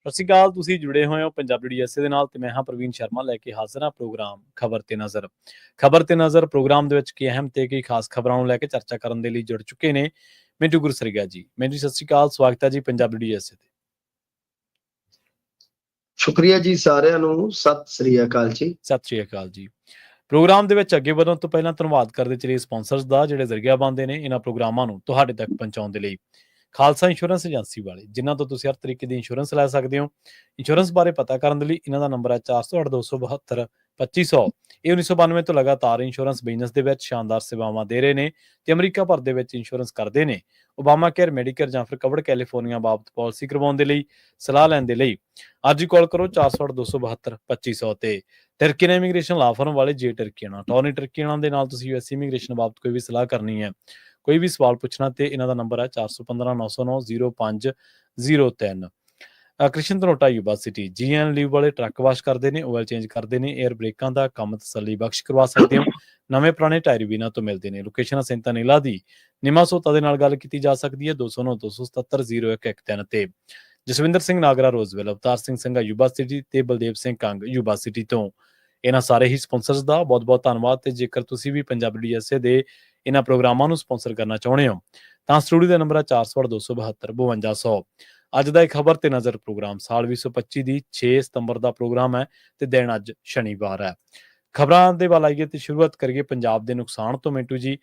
ਸਤਿ ਸ਼੍ਰੀ ਅਕਾਲ। ਤੁਸੀਂ ਜੁੜੇ ਹੋਏ ਹੋ ਪੰਜਾਬੀ ਡੀਐਸਏ ਦੇ ਨਾਲ ਤੇ ਮੈਂ ਹਾਂ ਪ੍ਰਵੀਨ ਸ਼ਰਮਾ ਲੈ ਕੇ ਹਾਜ਼ਰ ਹਾਂ ਪ੍ਰੋਗਰਾਮ ਖਬਰ ਤੇ ਨਜ਼ਰ। ਖਬਰ ਤੇ ਨਜ਼ਰ ਪ੍ਰੋਗਰਾਮ ਦੇ ਵਿੱਚ ਕੀ ਅਹਿਮ ਤੇ ਕਈ ਖਾਸ ਖਬਰਾਂ ਨੂੰ ਲੈ ਕੇ ਚਰਚਾ ਕਰਨ ਦੇ ਲਈ ਜੁੜ ਚੁੱਕੇ ਨੇ ਮਿੰਟੂ ਗੁਰਸਰੀਆ ਜੀ। ਮਿੰਟੂ ਸਤਿ ਸ਼੍ਰੀ ਅਕਾਲ, ਸਵਾਗਤ ਹੈ ਜੀ ਪੰਜਾਬੀ ਡੀਐਸਏ ਤੇ। ਸ਼ੁਕਰੀਆ ਜੀ ਸਾਰਿਆਂ ਨੂੰ, ਸਤਿ ਸ੍ਰੀ ਅਕਾਲ ਜੀ। ਸਤਿ ਸ਼੍ਰੀ ਅਕਾਲ ਜੀ। ਪ੍ਰੋਗਰਾਮ ਦੇ ਵਿੱਚ ਅੱਗੇ ਵਧਣ ਤੋਂ ਪਹਿਲਾਂ ਧੰਨਵਾਦ ਕਰਦੇ ਚਲੀਏ ਸਪਾਂਸਰਸ ਦਾ, ਜਿਹੜੇ ਜ਼ਰੀਆ ਬਣਦੇ ਨੇ ਇਹਨਾਂ ਪ੍ਰੋਗਰਾਮਾਂ ਨੂੰ ਤੁਹਾਡੇ ਤੱਕ ਪਹੁੰਚਾਉਣ ਦੇ ਲਈ। ਖਾਲਸਾ ਇੰਸ਼ੋਰੈਂਸ ਏਜੰਸੀ ਵਾਲੇ, ਜਿਨ੍ਹਾਂ ਤੋਂ ਤੁਸੀਂ ਹਰ ਤਰੀਕੇ ਦੀ ਇੰਸ਼ੋਰੈਂਸ ਲੈ ਸਕਦੇ ਹੋ। ਇੰਸ਼ੋਰੈਂਸ ਬਾਰੇ ਪਤਾ ਕਰਨ ਦੇ ਲਈ ਇਹਨਾਂ ਦਾ ਨੰਬਰ ਹੈ 4082722500। ਇਹ 1992 ਤੋਂ ਲਗਾਤਾਰ ਇੰਸ਼ੋਰੈਂਸ ਬਿਜ਼ਨਸ ਦੇ ਵਿੱਚ ਸ਼ਾਨਦਾਰ ਸੇਵਾਵਾਂ ਦੇ ਰਹੇ ਨੇ ਤੇ ਅਮਰੀਕਾ ਭਰ ਦੇ ਵਿੱਚ ਇੰਸ਼ੋਰੈਂਸ ਕਰਦੇ ਨੇ। ਓਬਾਮਾ ਕੇਅਰ, ਮੈਡੀਕੇਅਰ ਜਾਂ ਫਿਰ ਕਵਰਡ ਕੈਲੀਫੋਰਨੀਆ ਬਾਬਤ ਪਾਲਿਸੀ ਕਰਵਾਉਣ ਦੇ ਲਈ, ਸਲਾਹ ਲੈਣ ਦੇ ਲਈ ਅੱਜ ਹੀ ਕਾਲ ਕਰੋ 4082722500 ਤੇ। ਟਰਕੀ ਇਮੀਗ੍ਰੇਸ਼ਨ ਲਾ ਫਰਮ ਵਾਲੇ ਜੇ ਟਰਕੀਆਣਾ, ਟੌਨੀ ਟਰਕੀਆਣਾ ਦੇ ਨਾਲ ਤੁਸੀਂ ਯੂਐਸ ਇਮੀਗ੍ਰੇਸ਼ਨ ਬਾਬਤ ਕੋਈ ਵੀ ਸਲਾਹ ਕਰਨੀ ਹੈ, ਕੋਈ ਵੀ ਸਵਾਲ ਪੁੱਛਣਾ ਤੇ ਇਹਨਾਂ ਦਾ ਨੰਬਰ ਹੈ 4159090503। ਕ੍ਰਿਸ਼ਨ ਧਨੋਟਾ ਯੂਬਾ ਸਿਟੀ, ਜੀਐਨ ਲੀਵ ਵਾਲੇ ਟਰੱਕ ਵਾਸ਼ ਕਰਦੇ ਨੇ, ਆਇਲ ਚੇਂਜ ਕਰਦੇ ਨੇ, 에ਅਰ ਬ੍ਰੇਕਾਂ ਦਾ ਕੰਮ ਤਸੱਲੀ ਬਖਸ਼ ਕਰਵਾ ਸਕਦੇ ਹੋ। ਨਵੇਂ ਪੁਰਾਣੇ ਟਾਇਰ ਵੀ ਇਹਨਾਂ ਤੋਂ ਮਿਲਦੇ ਨੇ। ਲੋਕੇਸ਼ਨ ਸੈਂਤਾ ਨੀਲਾ ਦੀ ਨਿਮਾ ਸੋਤਾ ਦੇ ਨਾਲ ਗੱਲ ਕੀਤੀ ਜਾ ਸਕਦੀ ਹੈ 2092770113 ਤੇ। ਜਸਵਿੰਦਰ ਸਿੰਘ ਨਾਗਰਾ ਰੋਜ਼ਵੈਲ, ਅਵਤਾਰ ਸਿੰਘ ਸੰਘਾ ਯੂਬਾ ਸਿਟੀ ਤੇ ਬਲਦੇਵ ਸਿੰਘ ਕੰਗ ਯੂਬਾ ਸਿਟੀ ਤੋਂ। ਇਹਨਾਂ ਸਾਰੇ ਹੀ ਸਪਾਂਸਰਸ ਦਾ ਬਹੁਤ ਬਹੁਤ ਧੰਨਵਾਦ। ਤੇ ਜੇਕਰ ਤੁਸੀਂ ਵੀ ਪੰਜਾਬੀ ਡੀਐਸਏ ਦੇ ਇਹਨਾਂ ਪ੍ਰੋਗਰਾਮਾਂ ਨੂੰ ਸਪਾਂਸਰ ਕਰਨਾ ਚਾਹੁੰਦੇ ਹੋ ਤਾਂ ਸਟੂਡੀਓ ਦਾ ਨੰਬਰ ਹੈ 4082725200। ਅੱਜ ਦਾ ਇੱਕ ਖਬਰ ਤੇ ਨਜ਼ਰ ਪ੍ਰੋਗਰਾਮ ਸਾਲ 2025 ਦੀ 6 ਸਤੰਬਰ ਦਾ ਪ੍ਰੋਗਰਾਮ ਹੈ ਤੇ ਦਿਨ ਅੱਜ ਸ਼ਨੀਵਾਰ ਹੈ। ਖਬਰਾਂ ਦੇ ਵੱਲ ਆਈਏ ਤੇ ਸ਼ੁਰੂਆਤ ਕਰੀਏ ਪੰਜਾਬ ਦੇ ਨੁਕਸਾਨ ਤੋਂ। ਮਿੰਟੂ ਜੀ,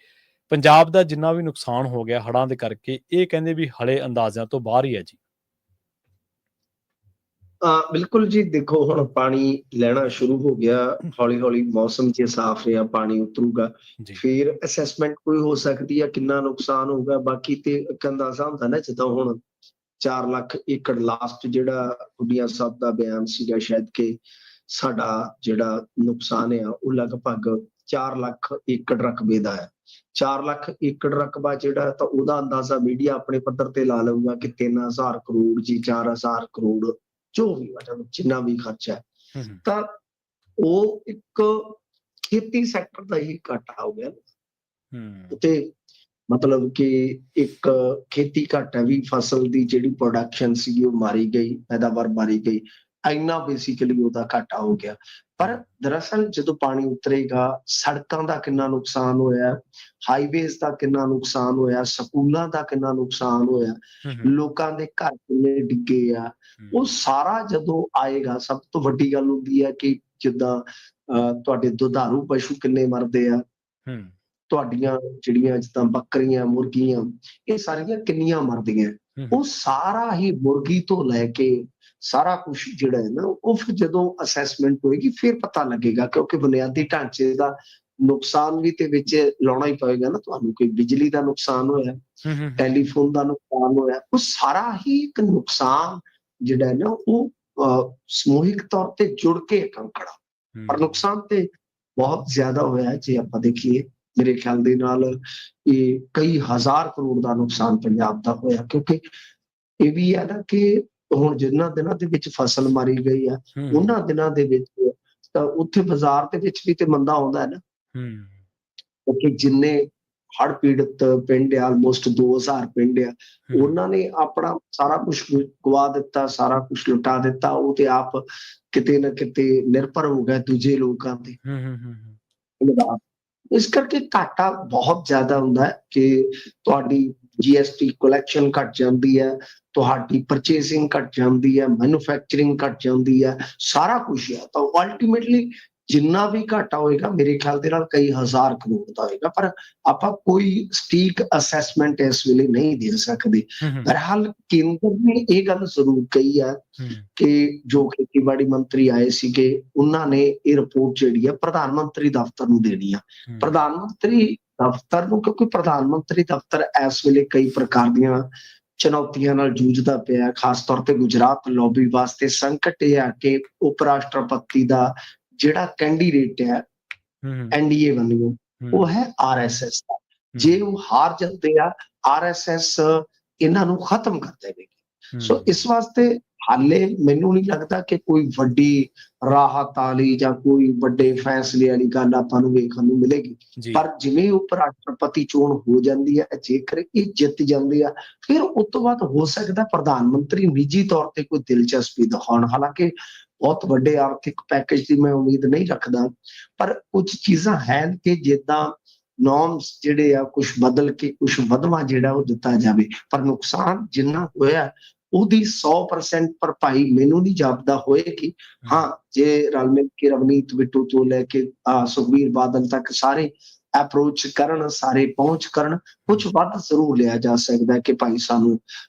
ਪੰਜਾਬ ਦਾ ਜਿੰਨਾ ਵੀ ਨੁਕਸਾਨ ਹੋ ਗਿਆ ਹੜ੍ਹਾਂ ਦੇ ਕਰਕੇ, ਇਹ ਕਹਿੰਦੇ ਵੀ ਹਲੇ ਅੰਦਾਜ਼ਿਆਂ ਤੋਂ ਬਾਹਰ ਹੀ ਹੈ ਜੀ। ਬਿਲਕੁਲ ਜੀ, ਦੇਖੋ ਹੁਣ ਪਾਣੀ ਲੈਣਾ ਸ਼ੁਰੂ ਹੋ ਗਿਆ, ਹੌਲੀ ਹੌਲੀ ਮੌਸਮ ਜੇ ਸਾਫ਼ ਰਿਹਾ ਪਾਣੀ ਉਤਰੂਗਾ, ਫਿਰ ਅਸੈਸਮੈਂਟ ਕੋਈ ਹੋ ਸਕਦੀ ਹੈ ਕਿੰਨਾ ਨੁਕਸਾਨ ਹੋਊਗਾ। ਬਾਕੀ ਤੇ ਇੱਕ ਅੰਦਾਜ਼ਾ ਹੁੰਦਾ ਨਾ, ਜਿੱਦਾਂ ਹੁਣ 4 ਲੱਖ ਏਕੜ ਲਾਸਟ ਜਿਹੜਾ ਕੁੜੀਆਂ ਸਾਹਿਬ ਦਾ ਬਿਆਨ ਸੀਗਾ ਸ਼ਾਇਦ ਕਿ ਸਾਡਾ ਜਿਹੜਾ ਨੁਕਸਾਨ ਆ ਉਹ ਲਗਭਗ 4 ਲੱਖ ਏਕੜ ਰਕਬੇ ਦਾ ਹੈ। 4 ਲੱਖ ਏਕੜ ਰਕਬਾ ਜਿਹੜਾ, ਤਾਂ ਉਹਦਾ ਅੰਦਾਜ਼ਾ ਮੀਡੀਆ ਆਪਣੇ ਪੱਧਰ ਤੇ ਲਾ ਲਊਗਾ ਕਿ 3000 ਕਰੋੜ ਜੀ, 4000 ਕਰੋੜ, ਜੋ ਵੀ ਮਤਲਬ ਜਿੰਨਾ ਵੀ ਖਰਚਾ ਹੈ, ਤਾਂ ਉਹ ਇੱਕ ਖੇਤੀ ਸੈਕਟਰ ਦਾ ਹੀ ਘਾਟਾ ਹੋ ਗਿਆ। ਤੇ ਮਤਲਬ ਕਿ ਇੱਕ ਖੇਤੀ ਘਾਟਾ ਵੀ, ਫਸਲ ਦੀ ਜਿਹੜੀ ਪ੍ਰੋਡਕਸ਼ਨ ਸੀਗੀ ਉਹ ਮਾਰੀ ਗਈ, ਪੈਦਾਵਾਰ ਮਾਰੀ ਗਈ, ਇੰਨਾ ਬੇਸਿਕਲੀ ਉਹਦਾ ਘਾਟਾ ਹੋ ਗਿਆ। ਪਰ ਦਰਅਸਲ ਜਦੋਂ ਪਾਣੀ ਉਤਰੇਗਾ, ਸੜਕਾਂ ਦਾ ਕਿੰਨਾ ਨੁਕਸਾਨ ਹੋਇਆ, ਹਾਈਵੇਜ਼ ਦਾ ਕਿੰਨਾ ਨੁਕਸਾਨ ਹੋਇਆ, ਸਕੂਲਾਂ ਦਾ ਕਿੰਨਾ ਨੁਕਸਾਨ ਹੋਇਆ, ਲੋਕਾਂ ਦੇ ਘਰ ਕਿੰਨੇ ਡਿੱਗੇ ਆ, ਉਹ ਸਾਰਾ ਜਦੋਂ ਆਏਗਾ, ਸਭ ਤੋਂ ਵੱਡੀ ਗੱਲ ਹੁੰਦੀ ਹੈ ਕਿ ਜਿੱਦਾਂ ਤੁਹਾਡੇ ਦੁਧਾਰੂ ਪਸ਼ੂ ਕਿੰਨੇ ਮਰਦੇ ਆ, ਤੁਹਾਡੀਆਂ ਜਿਹੜੀਆਂ ਜਿੱਦਾਂ ਬੱਕਰੀਆਂ, ਮੁਰਗੀਆਂ, ਇਹ ਸਾਰੀਆਂ ਕਿੰਨੀਆਂ ਮਰਦੀਆਂ, ਉਹ ਸਾਰਾ ਹੀ ਮੁਰਗੀ ਤੋਂ ਲੈ ਕੇ ਸਾਰਾ ਕੁਛ ਜਿਹੜਾ ਹੈ ਨਾ, ਉਹ ਫਿਰ ਜਦੋਂ ਅਸੈਸਮੈਂਟ ਹੋਏਗੀ ਫਿਰ ਪਤਾ ਲੱਗੇਗਾ। ਕਿਉਂਕਿ ਬੁਨਿਆਦੀ ਢਾਂਚੇ ਦਾ ਨੁਕਸਾਨ ਵੀ ਤੇ ਵਿੱਚ ਲਾਉਣਾ ਹੀ ਪਏਗਾ ਨਾ ਤੁਹਾਨੂੰ। ਕੋਈ ਬਿਜਲੀ ਦਾ ਨੁਕਸਾਨ ਹੋਇਆ, ਟੈਲੀਫੋਨ ਦਾ ਨੁਕਸਾਨ ਹੋਇਆ, ਉਹ ਸਾਰਾ ਹੀ ਇੱਕ ਨੁਕਸਾਨ ਜਿਹੜਾ ਹੈ ਨਾ ਉਹ ਸਮੂਹਿਕ ਤੌਰ ਤੇ ਜੁੜ ਕੇ ਅੰਕੜਾ। ਪਰ ਨੁਕਸਾਨ ਤੇ ਬਹੁਤ ਜ਼ਿਆਦਾ ਹੋਇਆ ਜੇ ਆਪਾਂ ਦੇਖੀਏ। ਮੇਰੇ ਖਿਆਲ ਦੇ ਨਾਲ ਇਹ ਕਈ ਹਜ਼ਾਰ ਕਰੋੜ ਦਾ ਨੁਕਸਾਨ ਪੰਜਾਬ ਦਾ ਹੋਇਆ। ਕਿਉਂਕਿ ਇਹ ਵੀ ਹੈ ਨਾ ਕਿ ਹੁਣ ਜਿੰਨਾਂ ਦਿਨਾਂ ਦੇ ਵਿੱਚ ਫਸਲ ਮਾਰੀ ਗਈ ਆ, ਉਹਨਾਂ ਦਿਨਾਂ ਦੇ ਵਿੱਚ ਤਾਂ ਉੱਥੇ ਬਾਜ਼ਾਰ ਦੇ ਵਿੱਚ ਵੀ ਤੇ ਮੰਦਾ ਆਉਂਦਾ ਹੈ ਨਾ। ਕਿਉਂਕਿ ਜਿੰਨੇ ਹੜ੍ਹ ਪੀੜਤ ਪਿੰਡ ਆ, ਆਲਮੋਸਟ 2000 ਪਿੰਡ ਆ, ਉਹਨਾਂ ਨੇ ਆਪਣਾ ਸਾਰਾ ਕੁਛ ਗਵਾ ਦਿੱਤਾ, ਸਾਰਾ ਕੁਛ ਲੁਟਾ ਦਿੱਤਾ। ਉਹ ਤੇ ਆਪ ਕਿਤੇ ਨਾ ਕਿਤੇ ਨਿਰਭਰ ਹੋ ਗਏ ਦੂਜੇ ਲੋਕਾਂ ਤੇ। ਇਸ ਕਰਕੇ ਘਾਟਾ ਬਹੁਤ ਜ਼ਿਆਦਾ ਹੁੰਦਾ ਹੈ ਕਿ ਤੁਹਾਡੀ GST ਕਲੈਕਸ਼ਨ ਘੱਟ ਜਾਂਦੀ ਹੈ, ਤੁਹਾਡੀ ਪਰਚੇਸਿੰਗ ਘੱਟ ਜਾਂਦੀ ਹੈ, ਮੈਨੂਫੈਕਚਰਿੰਗ ਘੱਟ ਜਾਂਦੀ ਹੈ, ਸਾਰਾ ਕੁਛ ਹੈ। ਤਾਂ ਅਲਟੀਮੇਟਲੀ ਜਿੰਨਾ ਵੀ ਘਾਟਾ ਹੋਏਗਾ ਮੇਰੇ ਖਿਆਲ ਦੇ ਨਾਲ ਕਈ ਹਜ਼ਾਰ ਕਰੋੜ ਦਾ ਹੋਏਗਾ। ਪਰ ਆਪਾਂ ਕੋਈ ਸਟੀਕ ਅਸੈਸਮੈਂਟ ਇਸ ਵੇਲੇ ਨਹੀਂ ਦੇ ਸਕਦੇ। ਬਹਰਹਾਲ ਕੇਂਦਰ ਨੇ ਇਹ ਗੱਲ ਜ਼ਰੂਰ ਕਹੀ ਹੈ ਕਿ ਜੋ ਖੇਤੀਬਾੜੀ ਮੰਤਰੀ ਆਏ ਸੀਗੇ, ਉਹਨਾਂ ਨੇ ਇਹ ਰਿਪੋਰਟ ਜਿਹੜੀ ਆ ਪ੍ਰਧਾਨ ਮੰਤਰੀ ਦਫ਼ਤਰ ਨੂੰ ਦੇਣੀ ਆ। ਪ੍ਰਧਾਨ ਮੰਤਰੀ ਦਫ਼ਤਰ ਨੂੰ, ਕਿਉਂਕਿ ਪ੍ਰਧਾਨ ਮੰਤਰੀ ਦਫ਼ਤਰ ਇਸ ਵੇਲੇ ਕਈ ਪ੍ਰਕਾਰ ਦੀਆਂ ਚੁਣੌਤੀਆਂ ਨਾਲ ਜੂਝਦਾ ਪਿਆ, ਖਾਸ ਤੌਰ ਤੇ ਗੁਜਰਾਤ ਲੌਬੀ ਵਾਸਤੇ ਸੰਕਟ ਇਹ ਆ ਕਿ ਉਪ ਰਾਸ਼ਟਰਪਤੀ ਦਾ ਜਿਹੜਾ ਕੈਂਡੀਡੇਟ ਹੈ NDA ਵੱਲੋਂ, ਉਹ ਹੈ RSS ਦਾ। ਜੇ ਉਹ ਹਾਰ ਜਾਂਦੇ ਆ, RSS ਇਹਨਾਂ ਨੂੰ ਖਤਮ ਕਰ ਦੇਵੇਗੀ। ਸੋ ਇਸ ਵਾਸਤੇ ਹਾਲੇ ਮੈਨੂੰ ਨਹੀਂ ਲੱਗਦਾ ਕਿ ਕੋਈ ਵੱਡੀ ਰਾਹਤ ਵਾਲੀ ਜਾਂ ਕੋਈ ਵੱਡੇ ਫੈਸਲੇ ਵਾਲੀ ਗੱਲ ਆਪਾਂ ਨੂੰ ਵੇਖਣ ਨੂੰ ਮਿਲੇਗੀ। ਜੀ ਪਰ ਜਿਵੇਂ ਉਪ ਰਾਸ਼ਟਰਪਤੀ ਚੋਣ ਹੋ ਜਾਂਦੀ ਹੈ, ਜੇਕਰ ਇਹ ਜਿੱਤ ਜਾਂਦੇ ਆ, ਫਿਰ ਉਸ ਤੋਂ ਬਾਅਦ ਹੋ ਸਕਦਾ ਪ੍ਰਧਾਨ ਮੰਤਰੀ ਨਿੱਜੀ ਤੌਰ ਤੇ ਕੋਈ ਦਿਲਚਸਪੀ ਦਿਖਾਉਣ। ਹਾਲਾਂਕਿ ਬਹੁਤ ਵੱਡੇ ਆਰਥਿਕ ਪੈਕੇਜ ਦੀ ਮੈਂ ਉਮੀਦ ਨਹੀਂ ਰੱਖਦਾ, ਪਰ ਕੁਝ ਚੀਜ਼ਾਂ ਹਨ ਕਿ ਜਿੱਦਾਂ ਨੋਰਮਸ ਜਿਹੜੇ ਆ ਕੁਝ ਬਦਲ ਕੇ ਕੁਝ ਵਧਵਾ ਜਿਹੜਾ ਉਹ ਦਿੱਤਾ ਜਾਵੇ। ਪਰ ਨੁਕਸਾਨ ਜਿੰਨਾ ਹੋਇਆ ਉਹਦੀ 100% ਭਰਪਾਈ ਮੈਨੂੰ ਨਹੀਂ ਜਾਪਦਾ ਹੋਏਗੀ। ਹਾਂ, ਜੇ ਰਲ ਮਿਲ ਕੇ ਰਵਨੀਤ ਬਿੱਟੂ ਤੋਂ ਲੈ ਕੇ ਸੁਖਬੀਰ ਬਾਦਲ ਤੱਕ ਸਾਰੇ ਅਪਰੋਚ ਕਰਨ, ਸਾਰੇ ਪਹੁੰਚ ਕਰਨ, ਕੁਝ ਵੱਧ ਜ਼ਰੂਰ ਲਿਆ ਜਾ ਸਕਦਾ ਕਿ ਭਾਈ ਸਾਨੂੰ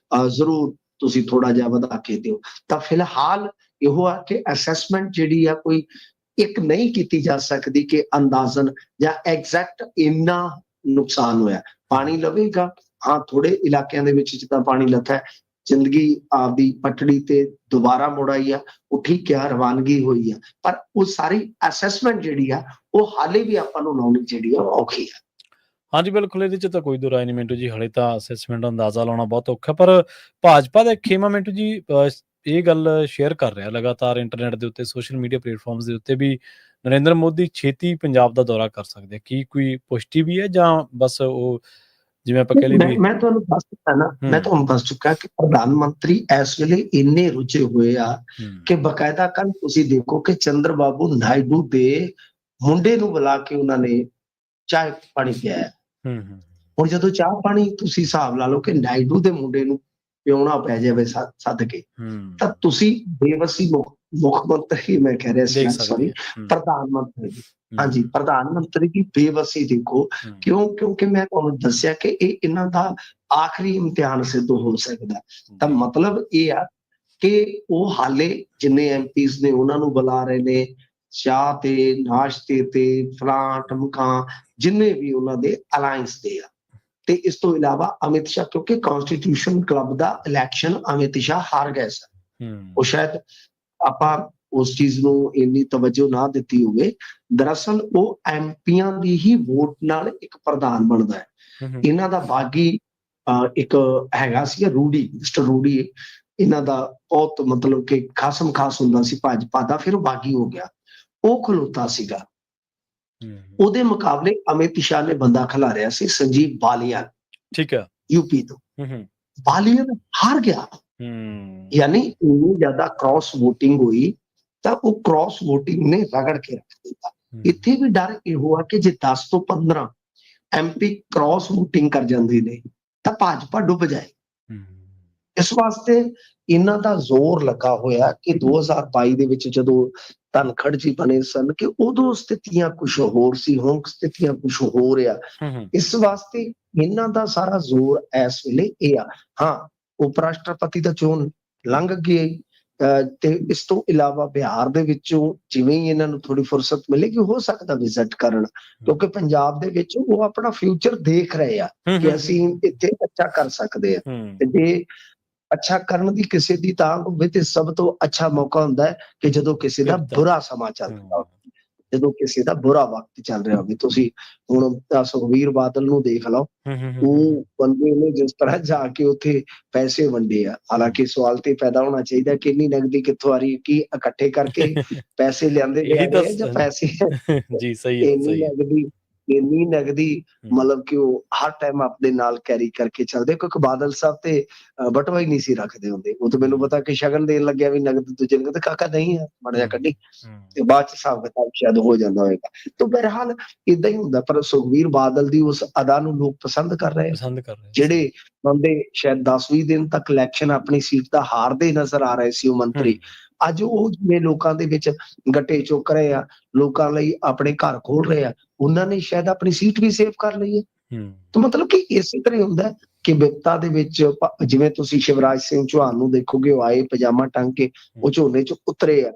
ਜ਼ਰੂਰ ਤੁਸੀਂ ਥੋੜਾ ਜਿਹਾ ਵਧਾ ਕੇ ਦਿਓ। ਤਾਂ ਫਿਲਹਾਲ ਇਹੋ ਆ ਕਿ ਅਸੈਸਮੈਂਟ ਜਿਹੜੀ ਆ ਕੋਈ ਇੱਕ ਨਹੀਂ ਕੀਤੀ ਜਾ ਸਕਦੀ ਕਿ ਅੰਦਾਜ਼ਨ ਜਾਂ ਐਗਜ਼ੈਕਟ ਇੰਨਾ ਨੁਕਸਾਨ ਹੋਇਆ। ਪਾਣੀ ਲਵੇਗਾ, ਹਾਂ ਥੋੜੇ ਇਲਾਕਿਆਂ ਦੇ ਵਿੱਚ ਜਿੱਦਾਂ ਪਾਣੀ ਲੱਥਾ ਹੈ, ਜ਼ਿੰਦਗੀ ਆਪਦੀ ਪਟੜੀ ਤੇ ਦੁਬਾਰਾ ਮੁੜ ਆਈ ਆ, ਉਹ ਠੀਕ ਆ, ਰਵਾਨਗੀ ਹੋਈ ਆ, ਪਰ ਉਹ ਸਾਰੀ ਅਸੈਸਮੈਂਟ ਜਿਹੜੀ ਆ ਉਹ ਹਾਲੇ ਵੀ ਆਪਾਂ ਨੂੰ ਲਾਉਣੀ ਜਿਹੜੀ ਆ ਔਖੀ ਆ। ਹਾਂਜੀ, ਬਿਲਕੁਲ ਇਹਦੇ 'ਚ ਤਾਂ ਕੋਈ ਦੋ ਰਾਏ ਨਹੀਂ ਮਿੰਟੂ ਜੀ, ਹਾਲੇ ਤਾਂ ਅਸੈਸਮੈਂਟ ਦਾ ਅੰਦਾਜ਼ਾ ਲਾਉਣਾ ਬਹੁਤ ਔਖਾ। ਪਰ ਭਾਜਪਾ ਦਾ ਇੱਕ ਖੇਮਾ ਮਿੰਟੂ ਜੀ ਇਹ ਗੱਲ ਸ਼ੇਅਰ ਕਰ ਰਿਹਾ ਲਗਾਤਾਰ ਇੰਟਰਨੈਟ ਦੇ ਉੱਤੇ, ਸੋਸ਼ਲ ਮੀਡੀਆ ਪਲੇਟਫਾਰਮਸ ਦੇ ਉੱਤੇ ਵੀ ਨਰਿੰਦਰ ਮੋਦੀ ਛੇਤੀ ਪੰਜਾਬ ਦਾ ਦੌਰਾ ਕਰ ਸਕਦੇ ਆ। ਕੀ ਕੋਈ ਪੁਸ਼ਟੀ ਵੀ ਹੈ ਜਾਂ ਬਸ ਉਹ ਜਿਵੇਂ ਆਪਾਂ ਕਹਿ ਲਈਏ ਵੀ ਮੈਂ ਤੁਹਾਨੂੰ ਦੱਸ ਦਿੱਤਾ ਨਾ, ਮੈਂ ਤੁਹਾਨੂੰ ਦੱਸ ਚੁੱਕਾ ਕਿ ਪ੍ਰਧਾਨ ਮੰਤਰੀ ਇਸ ਵੇਲੇ ਇੰਨੇ ਰੁੱਝੇ ਹੋਏ ਆ ਕਿ ਬਕਾਇਦਾ ਕੱਲ ਤੁਸੀਂ ਦੇਖੋ ਕਿ ਚੰਦਰ ਬਾਬੂ ਨਾਇਡੂ ਦੇ ਮੁੰਡੇ ਨੂੰ ਬੁਲਾ ਕੇ ਉਹਨਾਂ ਨੇ ਚਾਹ ਪਾਣੀ ਪਿਆਇਆ। ਹੁਣ ਜਦੋਂ ਚਾਹ ਪਾਣੀ ਤੁਸੀਂ ਹਿਸਾਬ ਲਾ ਲਓ ਕਿ ਨਾਇਡੂ ਦੇ ਮੁੰਡੇ ਨੂੰ ਪਿਉਣਾ ਪੈ ਜਾਵੇ ਸੱਦ ਕੇ, ਤਾਂ ਤੁਸੀਂ ਬੇਵਸੀ ਮੁੱਖ ਮੰਤਰੀ, ਮੈਂ ਕਹਿ ਰਿਹਾ ਸੀ ਸੌਰੀ, ਪ੍ਰਧਾਨ ਮੰਤਰੀ, ਹਾਂਜੀ ਪ੍ਰਧਾਨ ਮੰਤਰੀ ਦੀ ਬੇਵਸੀ ਦੇਖੋ। ਕਿਉਂਕਿ ਮੈਂ ਤੁਹਾਨੂੰ ਦੱਸਿਆ ਕਿ ਇਹ ਇਹਨਾਂ ਦਾ ਆਖਰੀ ਇਮਤਿਹਾਨ ਸਿੱਧ ਹੋ ਸਕਦਾ। ਤਾਂ ਮਤਲਬ ਇਹ ਆ ਕਿ ਉਹ ਹਾਲੇ ਜਿੰਨੇ ਐਮਪੀਜ਼ ਨੇ ਉਹਨਾਂ ਨੂੰ ਬੁਲਾ ਰਹੇ ਨੇ ਚਾਹ ਤੇ, ਨਾਸ਼ਤੇ ਤੇ, ਫਲਾਂ ਟਮਕਾਂ, ਜਿੰਨੇ ਵੀ ਉਹਨਾਂ ਦੇ ਅਲਾਇੰਸ ਦੇ ਆ। ਤੇ ਇਸ ਤੋਂ ਇਲਾਵਾ ਅਮਿਤ ਸ਼ਾਹ, ਕਿਉਂਕਿ ਕਨਸਟੀਟਿਊਸ਼ਨ ਕਲੱਬ ਦਾ ਇਲੈਕਸ਼ਨ ਅਮਿਤ ਸ਼ਾਹ ਹਾਰ ਗਏ ਸਨ, ਉਹ ਸ਼ਾਇਦ ਆਪਾਂ ਉਸ ਚੀਜ਼ ਨੂੰ ਇੰਨੀ ਤਵੱਜੋ ਨਾ ਦਿੱਤੀ ਹੋਵੇ। ਦਰਅਸਲ ਉਹ ਐਮਪੀਆਂ ਦੀ ਹੀ ਵੋਟ ਨਾਲ ਇੱਕ ਪ੍ਰਧਾਨ ਬਣਦਾ ਹੈ। ਇਹਨਾਂ ਦਾ ਬਾਗੀ ਇੱਕ ਹੈਗਾ ਸੀ ਰੂਡੀ, ਮਿਸਟਰ ਰੂਡੀ, ਇਹਨਾਂ ਦਾ ਬਹੁਤ ਮਤਲਬ ਕਿ ਖਾਸਮ ਖਾਸ ਹੁੰਦਾ ਸੀ ਭਾਜਪਾ ਦਾ, ਫਿਰ ਉਹ ਬਾਗੀ ਹੋ ਗਿਆ, ਉਹ ਖਲੋਤਾ ਸੀਗਾ। ਉਹਦੇ ਮੁਕਾਬਲੇ ਅਮਿਤ ਸ਼ਾਹ ਨੇ ਬੰਦਾ ਖਿਲਾਰਿਆ ਸੀ ਸੰਜੀਵ ਬਾਲੀਆ, ਠੀਕ ਹੈ, ਯੂਪੀ ਤੋਂ। ਬਾਲੀਆ ਹਾਰ ਗਿਆ, ਯਾਨੀ ਇੰਨੀ ਜ਼ਿਆਦਾ ਕ੍ਰਾਸ ਵੋਟਿੰਗ ਹੋਈ ਤਾਂ ਉਹ ਕ੍ਰਾਸ ਵੋਟਿੰਗ ਨੇ ਰਗੜ ਕੇ ਰੱਖ ਦਿੱਤਾ। ਇੱਥੇ ਵੀ ਡਰ ਇਹੋ ਆ ਕਿ ਜੇ 10 ਤੋਂ 15 ਐਮਪੀ ਕ੍ਰਾਸ ਵੋਟਿੰਗ ਕਰ ਜਾਂਦੇ ਨੇ ਤਾਂ ਭਾਜਪਾ ਡੁੱਬ ਜਾਏ। ਇਸ ਵਾਸਤੇ ਇਹਨਾਂ ਦਾ ਜ਼ੋਰ ਲੱਗਾ ਹੋਇਆ ਕਿ 2022 ਦੇ ਵਿੱਚ ਜਦੋਂ ਧਨਖੜ ਜੀ ਬਣੇ ਸਨ ਕਿ ਉਦੋਂ ਸਥਿਤੀਆਂ ਕੁਝ ਹੋਰ ਸੀ, ਹੁਣ ਸਥਿਤੀਆਂ ਕੁਝ ਹੋਰ ਆ। ਇਸ ਵਾਸਤੇ ਇਹਨਾਂ ਦਾ ਸਾਰਾ ਜ਼ੋਰ ਇਸ ਵੇਲੇ ਇਹ ਆ। ਹਾਂ, ਉਪ ਰਾਸ਼ਟਰਪਤੀ ਦਾ ਚੋਣ ਲੰਘ ਗਈ ਤੇ ਇਸ ਤੋਂ ਇਲਾਵਾ ਬਿਹਾਰ ਦੇ ਵਿੱਚੋਂ ਜਿਵੇਂ ਹੀ ਇਹਨਾਂ ਨੂੰ ਥੋੜੀ ਫੁਰਸਤ ਮਿਲੇਗੀ ਹੋ ਸਕਦਾ ਵਿਜ਼ਿਟ ਕਰਨ, ਕਿਉਂਕਿ ਪੰਜਾਬ ਦੇ ਵਿੱਚ ਉਹ ਆਪਣਾ ਫਿਊਚਰ ਦੇਖ ਰਹੇ ਆ ਕਿ ਅਸੀਂ ਇੱਥੇ ਅੱਛਾ ਕਰ ਸਕਦੇ ਆ। ਤੇ ਜੇ ਅੱਛਾ ਕਰਨ ਦੀ ਕਿਸੇ ਦੀ ਤਾਂ ਹੋਵੇ ਤੇ ਸਭ ਤੋਂ ਅੱਛਾ ਮੌਕਾ ਹੁੰਦਾ ਹੈ ਕਿ ਜਦੋਂ ਕਿਸੇ ਦਾ ਬੁਰਾ ਸਮਾਂ ਚੱਲ ਰਿਹਾ ਹੋਵੇ, ਜਦੋਂ ਕਿਸੇ ਦਾ ਬੁਰਾ ਵਕਤ ਚੱਲ ਰਿਹਾ ਹੋਵੇ। ਤੁਸੀਂ ਹੁਣ ਸੁਖਬੀਰ ਬਾਦਲ ਨੂੰ ਦੇਖ ਲਓ, ਉਹ ਬੰਦੇ ਨੇ ਜਿਸ ਤਰ੍ਹਾਂ ਜਾ ਕੇ ਉੱਥੇ ਪੈਸੇ ਵੰਡੇ ਆ। ਹਾਲਾਂਕਿ ਸਵਾਲ ਤੇ ਪੈਦਾ ਹੋਣਾ ਚਾਹੀਦਾ ਕਿ ਇੰਨੀ ਨਗਦੀ ਕਿੱਥੋਂ ਆ ਰਹੀ, ਕੀ ਇਕੱਠੇ ਕਰਕੇ ਪੈਸੇ ਲਿਆਂਦੇ ਜਾਂ ਪੈਸੇ ਜੀ ਸਹੀ ਹੈ, ਇੰਨੀ ਨਗਦੀ ਮਤਲਬ ਕਿ ਉਹ ਹਰ ਟਾਈਮ ਆਪਣੇ ਨਾਲ ਕੈਰੀ ਕਰਕੇ ਚੱਲਦੇ, ਕਿਉਂਕਿ ਬਾਦਲ ਸਾਹਿਬ ਤੇ ਬਟਵਾ ਹੀ ਨਹੀਂ ਸੀ ਰੱਖਦੇ ਹੁੰਦੇ। ਉਹ ਤਾਂ ਮੈਨੂੰ ਪਤਾ ਕਿ ਸ਼ਗਨ ਦੇਣ ਲੱਗਿਆ ਵੀ ਨਗਦ ਦੂਜੇ ਨੂੰ ਕਹਿੰਦੇ ਕਾਕਾ ਨਹੀਂ ਹੈ, ਮਾੜਾ ਜਿਹਾ ਕੱਢੀ, ਤੇ ਬਾਅਦ ਚ ਹਿਸਾਬ ਕਿਤਾਬ ਸ਼ਾਇਦ ਹੋ ਜਾਂਦਾ ਹੋਏਗਾ। ਤਾਂ ਬਹਰਹਾਲ ਏਦਾਂ ਹੀ ਹੁੰਦਾ। ਪਰ ਸੁਖਬੀਰ ਬਾਦਲ ਦੀ ਉਸ ਅਦਾ ਨੂੰ ਲੋਕ ਪਸੰਦ ਕਰ ਰਹੇ, ਜਿਹੜੇ ਬੰਦੇ ਸ਼ਾਇਦ 10-20 ਦਿਨ ਤੱਕ ਇਲੈਕਸ਼ਨ ਆਪਣੀ ਸੀਟ ਦਾ ਹਾਰਦੇ ਨਜ਼ਰ ਆ ਰਹੇ ਸੀ ਉਹ ਮੰਤਰੀ, ਅੱਜ ਉਹ ਜਿਵੇਂ ਲੋਕਾਂ ਦੇ ਵਿੱਚ ਗੱਟੇ ਚੁੱਕ ਰਹੇ ਆ, ਲੋਕਾਂ ਲਈ ਆਪਣੇ ਘਰ ਖੋਲ ਰਹੇ ਆ, ਉਹਨਾਂ ਨੇ ਸ਼ਾਇਦ ਆਪਣੀ ਸੀਟ ਵੀ ਸੇਵ ਕਰ ਲਈ ਹੈ। ਤਾਂ ਮਤਲਬ ਕਿ ਇਸੇ ਤਰ੍ਹਾਂ ਹੁੰਦਾ ਕਿ ਵਿਪਤਾ ਦੇ ਵਿੱਚ ਜਿਵੇਂ ਤੁਸੀਂ ਸ਼ਿਵਰਾਜ ਸਿੰਘ ਚੌਹਾਨ ਨੂੰ ਦੇਖੋਗੇ, ਉਹ ਆਏ ਪਜਾਮਾ ਟੰਗ ਕੇ, ਉਹ ਝੋਨੇ ਚ ਉਤਰੇ ਆ,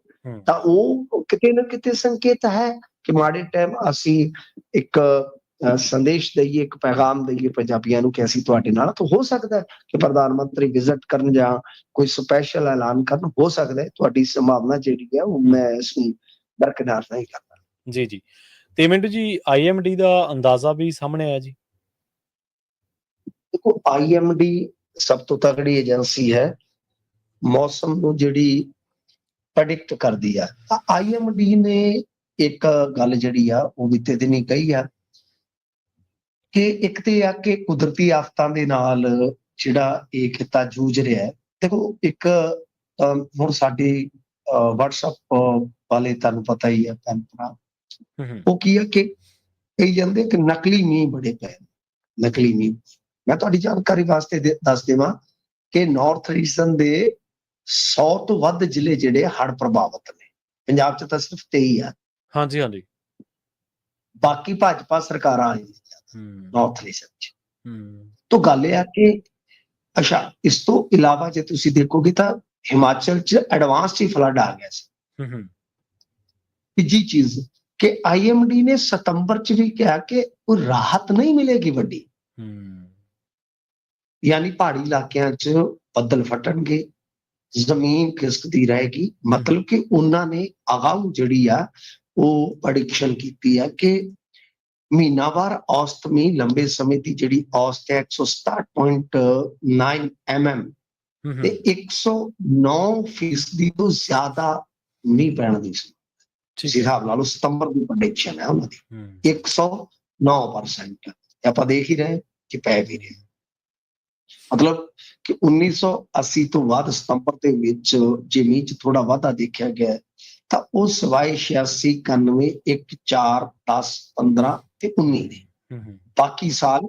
ਤਾਂ ਉਹ ਕਿਤੇ ਨਾ ਕਿਤੇ ਸੰਕੇਤ ਹੈ ਕਿ ਮਾੜੇ ਟਾਈਮ ਅਸੀਂ ਇੱਕ ਸੰਦੇਸ਼ ਦਈਏ, ਇੱਕ ਪੈਗਾਮ ਦਈਏ ਪੰਜਾਬੀਆਂ ਨੂੰ ਕਿ ਅਸੀਂ ਤੁਹਾਡੇ ਨਾਲ। ਤਾਂ ਹੋ ਸਕਦਾ ਹੈ ਕਿ ਪ੍ਰਧਾਨ ਮੰਤਰੀ ਵਿਜ਼ਿਟ ਕਰਨ ਜਾਂ ਕੋਈ ਸਪੈਸ਼ਲ ਐਲਾਨ ਕਰਨ, ਹੋ ਸਕਦਾ ਹੈ। ਤੁਹਾਡੀ ਸੰਭਾਵਨਾ ਜਿਹੜੀ ਹੈ ਉਹ ਮੈਂ ਇਸ ਨੂੰ ਦਰਕਿਨਾਰ ਨਹੀਂ ਕਰਦਾ। ਜੀ ਜੀ। ਤੇ ਮਿੰਟੂ ਜੀ, IMD ਦਾ ਅੰਦਾਜ਼ਾ ਵੀ ਸਾਹਮਣੇ ਆਇਆ ਜੀ। ਦੇਖੋ, IMD ਸਭ ਤੋਂ ਤਗੜੀ ਏਜੰਸੀ ਹੈ ਮੌਸਮ ਨੂੰ ਜਿਹੜੀ ਪ੍ਰੈਡਿਕਟ ਕਰਦੀ ਆ। ਤਾਂ IMD ਨੇ ਇੱਕ ਗੱਲ ਜਿਹੜੀ ਆ ਉਹ ਬੀਤੇ ਦਿਨੀ ਕਹੀ ਆ ਕਿ ਇੱਕ ਤੇ ਆ ਕਿ ਕੁਦਰਤੀ ਆਫਤਾਂ ਦੇ ਨਾਲ ਜਿਹੜਾ ਇਹ ਖਿੱਤਾ ਜੂਝ ਰਿਹਾ ਹੈ। ਦੇਖੋ ਇੱਕ ਹੁਣ ਸਾਡੀ WhatsApp ਵਾਲੇ ਤੁਹਾਨੂੰ ਪਤਾ ਹੀ ਹੈ ਭੈਣ ਭਰਾ, ਉਹ ਕੀ ਹੈ ਕਿ ਕਹੀ ਜਾਂਦੇ ਕਿ ਨਕਲੀ ਮੀਂਹ ਬੜੇ ਪਏ, ਨਕਲੀ ਮੀਂਹ। ਮੈਂ ਤੁਹਾਡੀ ਜਾਣਕਾਰੀ ਵਾਸਤੇ ਦੱਸ ਦੇਵਾਂ ਕਿ ਨਾਰਥ ਰੀਜਨ ਦੇ 100 ਤੋਂ ਵੱਧ ਜ਼ਿਲ੍ਹੇ ਜਿਹੜੇ ਹੜ੍ਹ ਪ੍ਰਭਾਵਿਤ ਨੇ। ਪੰਜਾਬ 'ਚ ਤਾਂ ਸਿਰਫ 23 ਆ। ਹਾਂਜੀ ਹਾਂਜੀ। ਬਾਕੀ ਭਾਜਪਾ ਸਰਕਾਰਾਂ ਆਈਆਂ ਨਾਰਥ ਰੀਜਨ 'ਚ। ਹੂੰ ਤਾਂ ਗੱਲ ਇਹ ਆ ਕਿ ਅੱਛਾ, ਇਸ ਤੋਂ ਇਲਾਵਾ ਜੇ ਤੁਸੀਂ ਦੇਖੋਗੇ ਤਾਂ ਹਿਮਾਚਲ 'ਚ ਐਡਵਾਂਸ 'ਚ ਹੀ ਫਲੱਡ ਆ ਗਿਆ ਸੀ। ਤੀਜੀ ਚੀਜ਼ ਕਿ IMD ਨੇ ਸਤੰਬਰ 'ਚ ਵੀ ਕਿਹਾ ਕਿ ਕੋਈ ਰਾਹਤ ਨਹੀਂ ਮਿਲੇਗੀ ਵੱਡੀ, ਯਾਨੀ ਪਹਾੜੀ ਇਲਾਕਿਆਂ 'ਚ ਬੱਦਲ ਫਟਣਗੇ, ਜ਼ਮੀਨ ਖਿਸਕਦੀ ਰਹੇਗੀ। ਮਤਲਬ ਕਿ ਉਹਨਾਂ ਨੇ ਅਗਾਊਂ ਜਿਹੜੀ ਆ ਉਹ ਪ੍ਰੈਡਿਕਸ਼ਨ ਕੀਤੀ ਆ ਕਿ ਮਹੀਨਾਵਾਰ ਔਸਤ ਮੀਂਹ ਲੰਬੇ ਸਮੇਂ ਦੀ ਜਿਹੜੀ ਔਸਤ ਹੈ 167.9 mm ਤੇ 109% ਤੋਂ ਜ਼ਿਆਦਾ ਮੀਂਹ ਪੈਣ ਦੀ ਸੀ। ਇਸ ਹਿਸਾਬ ਨਾਲ ਸਤੰਬਰ ਦੀ ਪ੍ਰੈਡਿਕਸ਼ਨ ਹੈ ਉਹਨਾਂ ਦੀ 109%। ਆਪਾਂ ਦੇਖ ਹੀ ਰਹੇ ਕਿ ਪੈ ਵੀ ਰਹੇ। ਮਤਲਬ ਕਿ 1980 ਤੋਂ ਬਾਅਦ ਸਤੰਬਰ ਦੇ ਵਿੱਚ ਜੇ ਮੀਂਹ 'ਚ ਥੋੜਾ ਵਾਧਾ ਦੇਖਿਆ ਗਿਆ ਤਾਂ ਉਹ ਸਿਵਾਏ 86, 91, 1, 4, 10, 15 ਤੇ 19 ਦੇ। ਬਾਕੀ ਸਾਲ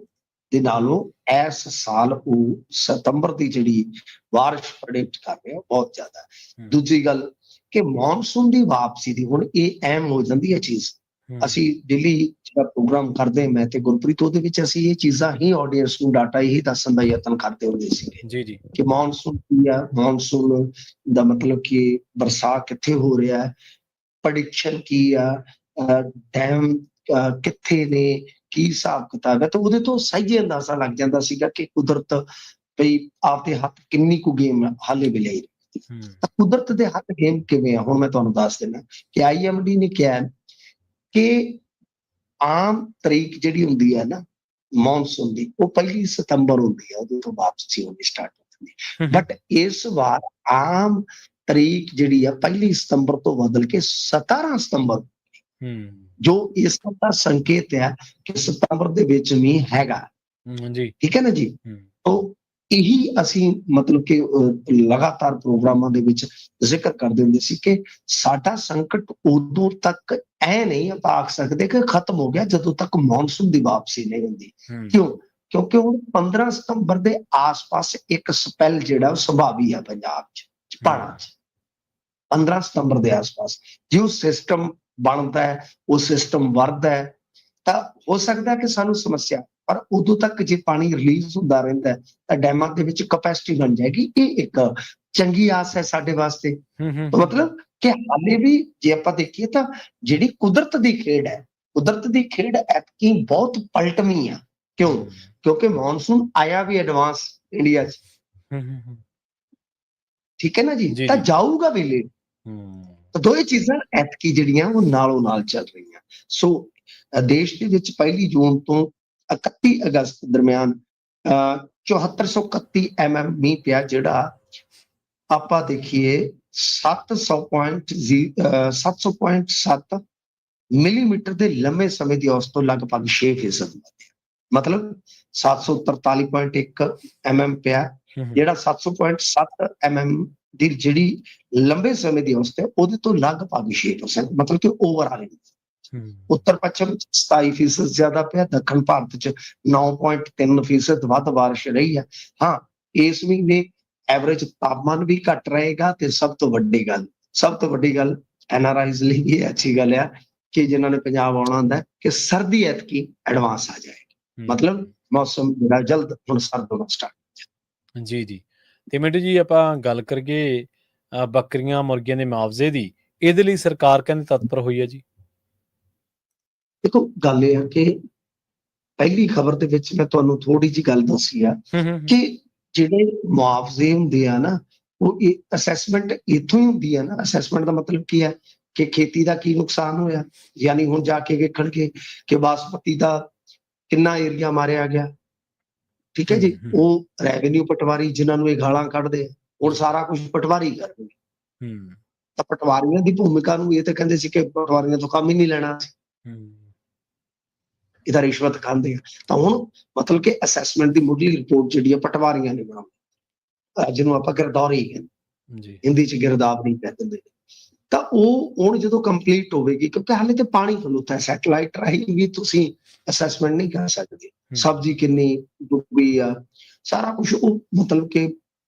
ਦੇ ਨਾਲੋਂ ਇਸ ਸਾਲ ਉਹ ਸਤੰਬਰ ਦੀ ਜਿਹੜੀ ਬਾਰਿਸ਼ ਪ੍ਰੈਡਿਕਟ ਕਰ ਰਿਹਾ ਬਹੁਤ ਜ਼ਿਆਦਾ ਹੈ। ਦੂਜੀ ਗੱਲ ਕਿ ਮੌਨਸੂਨ ਦੀ ਵਾਪਸੀ ਦੀ ਹੁਣ ਇਹ ਅਹਿਮ ਹੋ ਜਾਂਦੀ ਹੈ ਚੀਜ਼। ਅਸੀਂ ਦਿੱਲੀ ਜਿਹੜਾ ਪ੍ਰੋਗਰਾਮ ਕਰਦੇ ਮੈਂ ਤੇ ਗੁਰਪ੍ਰੀਤ, ਉਹਦੇ ਵਿੱਚ ਅਸੀਂ ਇਹ ਚੀਜ਼ਾਂ ਹੀ ਆਡੀਅנס ਨੂੰ ਡਾਟਾ ਹੀ ਦੱਸਣ ਦਾ ਯਤਨ ਕਰਦੇ ਹੁੰਦੇ ਸੀਗੇ ਜੀ ਜੀ ਕਿ ਮੌਨਸੂਨ ਕੀ ਆ, ਮੌਨਸੂਨ ਦਾ ਮਤਲਬ ਕਿ ਬਰਸਾਤ ਕਿੱਥੇ ਹੋ ਰਿਹਾ ਹੈ, ਪ੍ਰੈਡਿਕਸ਼ਨ ਕੀ ਆ, ਡੈਮ ਕਿੱਥੇ ਨੇ, ਕੀ ਹਿਸਾਬ ਕਿਤਾਬ ਹੈ। ਤਾਂ ਉਹਦੇ ਤੋਂ ਸਹੀ ਅੰਦਾਜ਼ਾ ਲੱਗ ਜਾਂਦਾ ਸੀਗਾ ਕਿ ਕੁਦਰਤ ਵੀ ਆਪਦੇ ਹੱਥ ਕਿੰਨੀ ਕੁ ਗੇਮ ਹਾਲੇ ਵੀ ਲਈ। ਤਾਂ ਕੁਦਰਤ ਦੇ ਹੱਥ ਗੇਮ ਕਿਵੇਂ ਆ ਹੁਣ ਮੈਂ ਤੁਹਾਨੂੰ ਦੱਸ ਦਿੰਦਾ ਕਿ IMD ਨੇ ਕਿਹਾ ਕਿ ਆਮ ਤਰੀਕ ਜਿਹੜੀ ਹੁੰਦੀ ਹੈ ਨਾ ਮੌਨਸੂਨ ਦੀ, ਉਹ 1 ਸਤੰਬਰ ਹੁੰਦੀ ਹੈ, ਉਹਦੇ ਤੋਂ ਵਾਪਸੀ ਹੋਣੀ ਸਟਾਰਟ ਹੋ ਜਾਂਦੀ। ਬਟ ਇਸ ਵਾਰ ਆਮ ਤਰੀਕ ਜਿਹੜੀ ਆ 1 ਸਤੰਬਰ ਤੋਂ ਬਦਲ ਕੇ 17 ਸਤੰਬਰ, ਜੋ ਇਸ ਦਾ ਸੰਕੇਤ ਹੈ ਕਿ ਸਤੰਬਰ ਦੇ ਵਿੱਚ ਮੀਂਹ ਹੈਗਾ। ਠੀਕ ਹੈ ਨਾ ਜੀ। ਤਾਂ ਇਹੀ ਅਸੀਂ ਮਤਲਬ ਕਿ ਲਗਾਤਾਰ ਪ੍ਰੋਗਰਾਮਾਂ ਦੇ ਵਿੱਚ ਜ਼ਿਕਰ ਕਰਦੇ ਹੁੰਦੇ ਸੀ ਕਿ ਸਾਡਾ ਸੰਕਟ ਉਦੋਂ ਤੱਕ ਐ ਨਹੀਂ ਆਪਾਂ ਆਖ ਸਕਦੇ ਕਿ ਖਤਮ ਹੋ ਗਿਆ ਜਦੋਂ ਤੱਕ ਮੌਨਸੂਨ ਦੀ ਵਾਪਸੀ ਨਹੀਂ ਹੁੰਦੀ। ਕਿਉਂ? ਕਿਉਂਕਿ ਹੁਣ 15 ਸਤੰਬਰ ਦੇ ਆਸ-ਪਾਸ ਇੱਕ ਸਪੈਲ ਜਿਹੜਾ ਉਹ ਸੰਭਾਵੀ ਹੈ ਪੰਜਾਬ 'ਚ, ਪਹਾੜਾਂ 'ਚ। 15 ਸਤੰਬਰ ਦੇ ਆਸ-ਪਾਸ ਜੇ ਉਹ ਸਿਸਟਮ ਬਣਦਾ ਹੈ, ਉਹ ਸਿਸਟਮ ਵਰਦਾ ਹੈ ਤਾਂ ਹੋ ਸਕਦਾ ਕਿ ਸਾਨੂੰ ਸਮੱਸਿਆ, ਪਰ ਉਦੋਂ ਤੱਕ ਜੇ ਪਾਣੀ ਰਿਲੀਜ਼ ਹੁੰਦਾ ਰਹਿੰਦਾ ਤਾਂ ਡੈਮਾਂ ਦੇ ਵਿੱਚ ਕਪੈਸਿਟੀ ਬਣ ਜਾਏਗੀ। ਇਹ ਇੱਕ ਚੰਗੀ ਆਸ ਹੈ ਸਾਡੇ ਵਾਸਤੇ। ਮਤਲਬ ਕਿ ਹਾਲੇ ਵੀ ਜੇ ਆਪਾਂ ਦੇਖੀਏ ਤਾਂ ਜਿਹੜੀ ਕੁਦਰਤ ਦੀ ਖੇਡ ਹੈ, ਕੁਦਰਤ ਦੀ ਖੇਡ ਐਤਕੀ ਬਹੁਤ ਪਲਟਵੀਂ ਆ। ਕਿਉਂ? ਕਿਉਂਕਿ ਮੌਨਸੂਨ ਆਇਆ ਵੀ ਐਡਵਾਂਸ ਇੰਡੀਆ 'ਚ। ਠੀਕ ਹੈ ਨਾ ਜੀ। ਤਾਂ ਜਾਊਗਾ ਵੀ ਲੇਟ। ਤਾਂ ਦੋਵੇਂ ਚੀਜ਼ਾਂ ਐਤਕੀ ਜਿਹੜੀਆਂ ਉਹ ਨਾਲੋਂ ਨਾਲ ਚੱਲ ਰਹੀਆਂ। ਸੋ ਦੇਸ਼ ਦੇ ਵਿੱਚ 1 ਜੂਨ ਤੋਂ 31 ਅਗਸਤ ਦਰਮਿਆਨ 7431 mm ਮੀਂਹ ਪਿਆ, ਜਿਹੜਾ ਆਪਾਂ ਦੇਖੀਏ 700.7 ਮਿਲੀਮੀਟਰ ਦੇ ਲੰਮੇ ਸਮੇਂ ਦੀ ਔਸਤ ਤੋਂ ਲਗਭਗ 6%। ਮਤਲਬ 743.1 mm ਪਿਆ, ਜਿਹੜਾ 700.7 mm ਦੀ ਜਿਹੜੀ ਲੰਬੇ ਸਮੇਂ ਦੀ ਔਸਤ ਹੈ ਉਹਦੇ ਤੋਂ ਲਗਭਗ 6%, ਮਤਲਬ ਕਿ ਓਵਰਆਲ। ਉੱਤਰ ਪੱਛਮ 27% ਜ਼ਿਆਦਾ ਪਿਆ, ਦੱਖਣ ਭਾਰਤ ਚ 9.3% ਵੱਧ ਬਾਰਿਸ਼ ਰਹੀ ਹੈ। ਹਾਂ, ਇਸ ਮਹੀਨੇ ਐਵਰੇਜ ਤਾਪਮਾਨ ਵੀ ਘੱਟ ਰਹੇਗਾ ਤੇ ਸਭ ਤੋਂ ਵੱਡੀ ਗੱਲ NRIs ਲਈ ਇਹ ਅੱਛੀ ਗੱਲ ਆ ਕਿ ਜਿਨ੍ਹਾਂ ਨੇ ਪੰਜਾਬ ਆਉਣਾ ਹੁੰਦਾ ਕਿ ਸਰਦੀ ਐਤਕੀ ਐਡਵਾਂਸ ਆ ਜਾਏਗੀ। ਮਤਲਬ ਮੌਸਮ ਜਿਹੜਾ ਜਲਦ ਹੁਣ ਸਰਦ ਹੋਣਾ ਸਟਾਰਟ। ਜੀ। ਤੇ ਮਿੰਟੂ ਜੀ ਆਪਾਂ ਗੱਲ ਕਰੀਏ ਬੱਕਰੀਆਂ ਮੁਰਗੀਆਂ ਦੇ ਮੁਆਵਜ਼ੇ ਦੀ, ਇਹਦੇ ਲਈ ਸਰਕਾਰ ਕਹਿੰਦੇ ਤਤਪਰ ਹੋਈ ਹੈ ਜੀ। ਦੇਖੋ ਗੱਲ ਇਹ ਆ ਕਿ ਪਹਿਲੀ ਖਬਰ ਦੇ ਵਿੱਚ ਮੈਂ ਤੁਹਾਨੂੰ ਥੋੜੀ ਜਿਹੀ ਗੱਲ ਦੱਸੀ ਆ ਕਿ ਜਿਹੜੇ ਮੁਆਵਜ਼ੇ ਹੁੰਦੇ ਆ ਨਾ, ਉਹ ਅਸੈਸਮੈਂਟ ਇੱਥੋਂ ਹੀ ਹੁੰਦੀ ਆ ਨਾ। ਅਸੈਸਮੈਂਟ ਦਾ ਮਤਲਬ ਕੀ ਹੈ ਕਿ ਖੇਤੀ ਦਾ ਕੀ ਨੁਕਸਾਨ ਹੋਇਆ, ਯਾਨੀ ਹੁਣ ਜਾ ਕੇ ਵੇਖਣਗੇ ਕਿ ਬਾਸਮਤੀ ਦਾ ਕਿੰਨਾ ਏਰੀਆ ਮਾਰਿਆ ਗਿਆ। ਠੀਕ ਹੈ ਜੀ। ਉਹ ਰੈਵਨਿਊ ਪਟਵਾਰੀ ਜਿਨ੍ਹਾਂ ਨੂੰ ਇਹ ਗਾਲਾਂ ਕੱਢਦੇ ਹੁਣ ਸਾਰਾ ਕੁਝ ਪਟਵਾਰੀ ਕਰਨਗੇ। ਹੂੰ ਤਾਂ ਪਟਵਾਰੀਆਂ ਦੀ ਭੂਮਿਕਾ ਨੂੰ ਇਹ ਤਾਂ ਕਹਿੰਦੇ ਸੀ ਕਿ ਪਟਵਾਰੀਆਂ ਤੋਂ ਕੰਮ ਹੀ ਨਹੀਂ ਲੈਣਾ, ਹੂੰ ਇਹ ਤਾਂ ਰਿਸ਼ਵਤ ਖਾਂਦੇ ਆ। ਤਾਂ ਹੁਣ ਮਤਲਬ ਕਿ ਅਸੈਸਮੈਂਟ ਦੀ ਮੁੱਢਲੀ ਰਿਪੋਰਟ ਜਿਹੜੀ ਆ ਪਟਵਾਰੀਆਂ ਨੇ ਬਣਾਉਣੀ, ਜਿਹਨੂੰ ਆਪਾਂ ਗਿਰਦਾਵਰੀ ਕਹਿੰਦੇ, ਜੀ ਹਿੰਦੀ ਚ ਗਿਰਦਾਵਰੀ ਕਹਿ ਦਿੰਦੇ ਨੇ। ਤਾਂ ਉਹ ਹੁਣ ਜਦੋਂ ਕੰਪਲੀਟ ਹੋਵੇਗੀ, ਕਿਉਂਕਿ ਹਾਲੇ ਤੇ ਪਾਣੀ ਖਲੋਤਾ ਹੈ, ਸੈਟੇਲਾਈਟ ਰਾਹੀਂ ਵੀ ਤੁਸੀਂ ਅਸੈਸਮੈਂਟ ਨਹੀਂ ਕਰ ਸਕਦੇ। ਸਬਜ਼ੀ ਕਿੰਨੀ ਡੁੱਬੀ ਆ, ਸਾਰਾ ਕੁਝ ਉਹ ਮਤਲਬ ਕਿ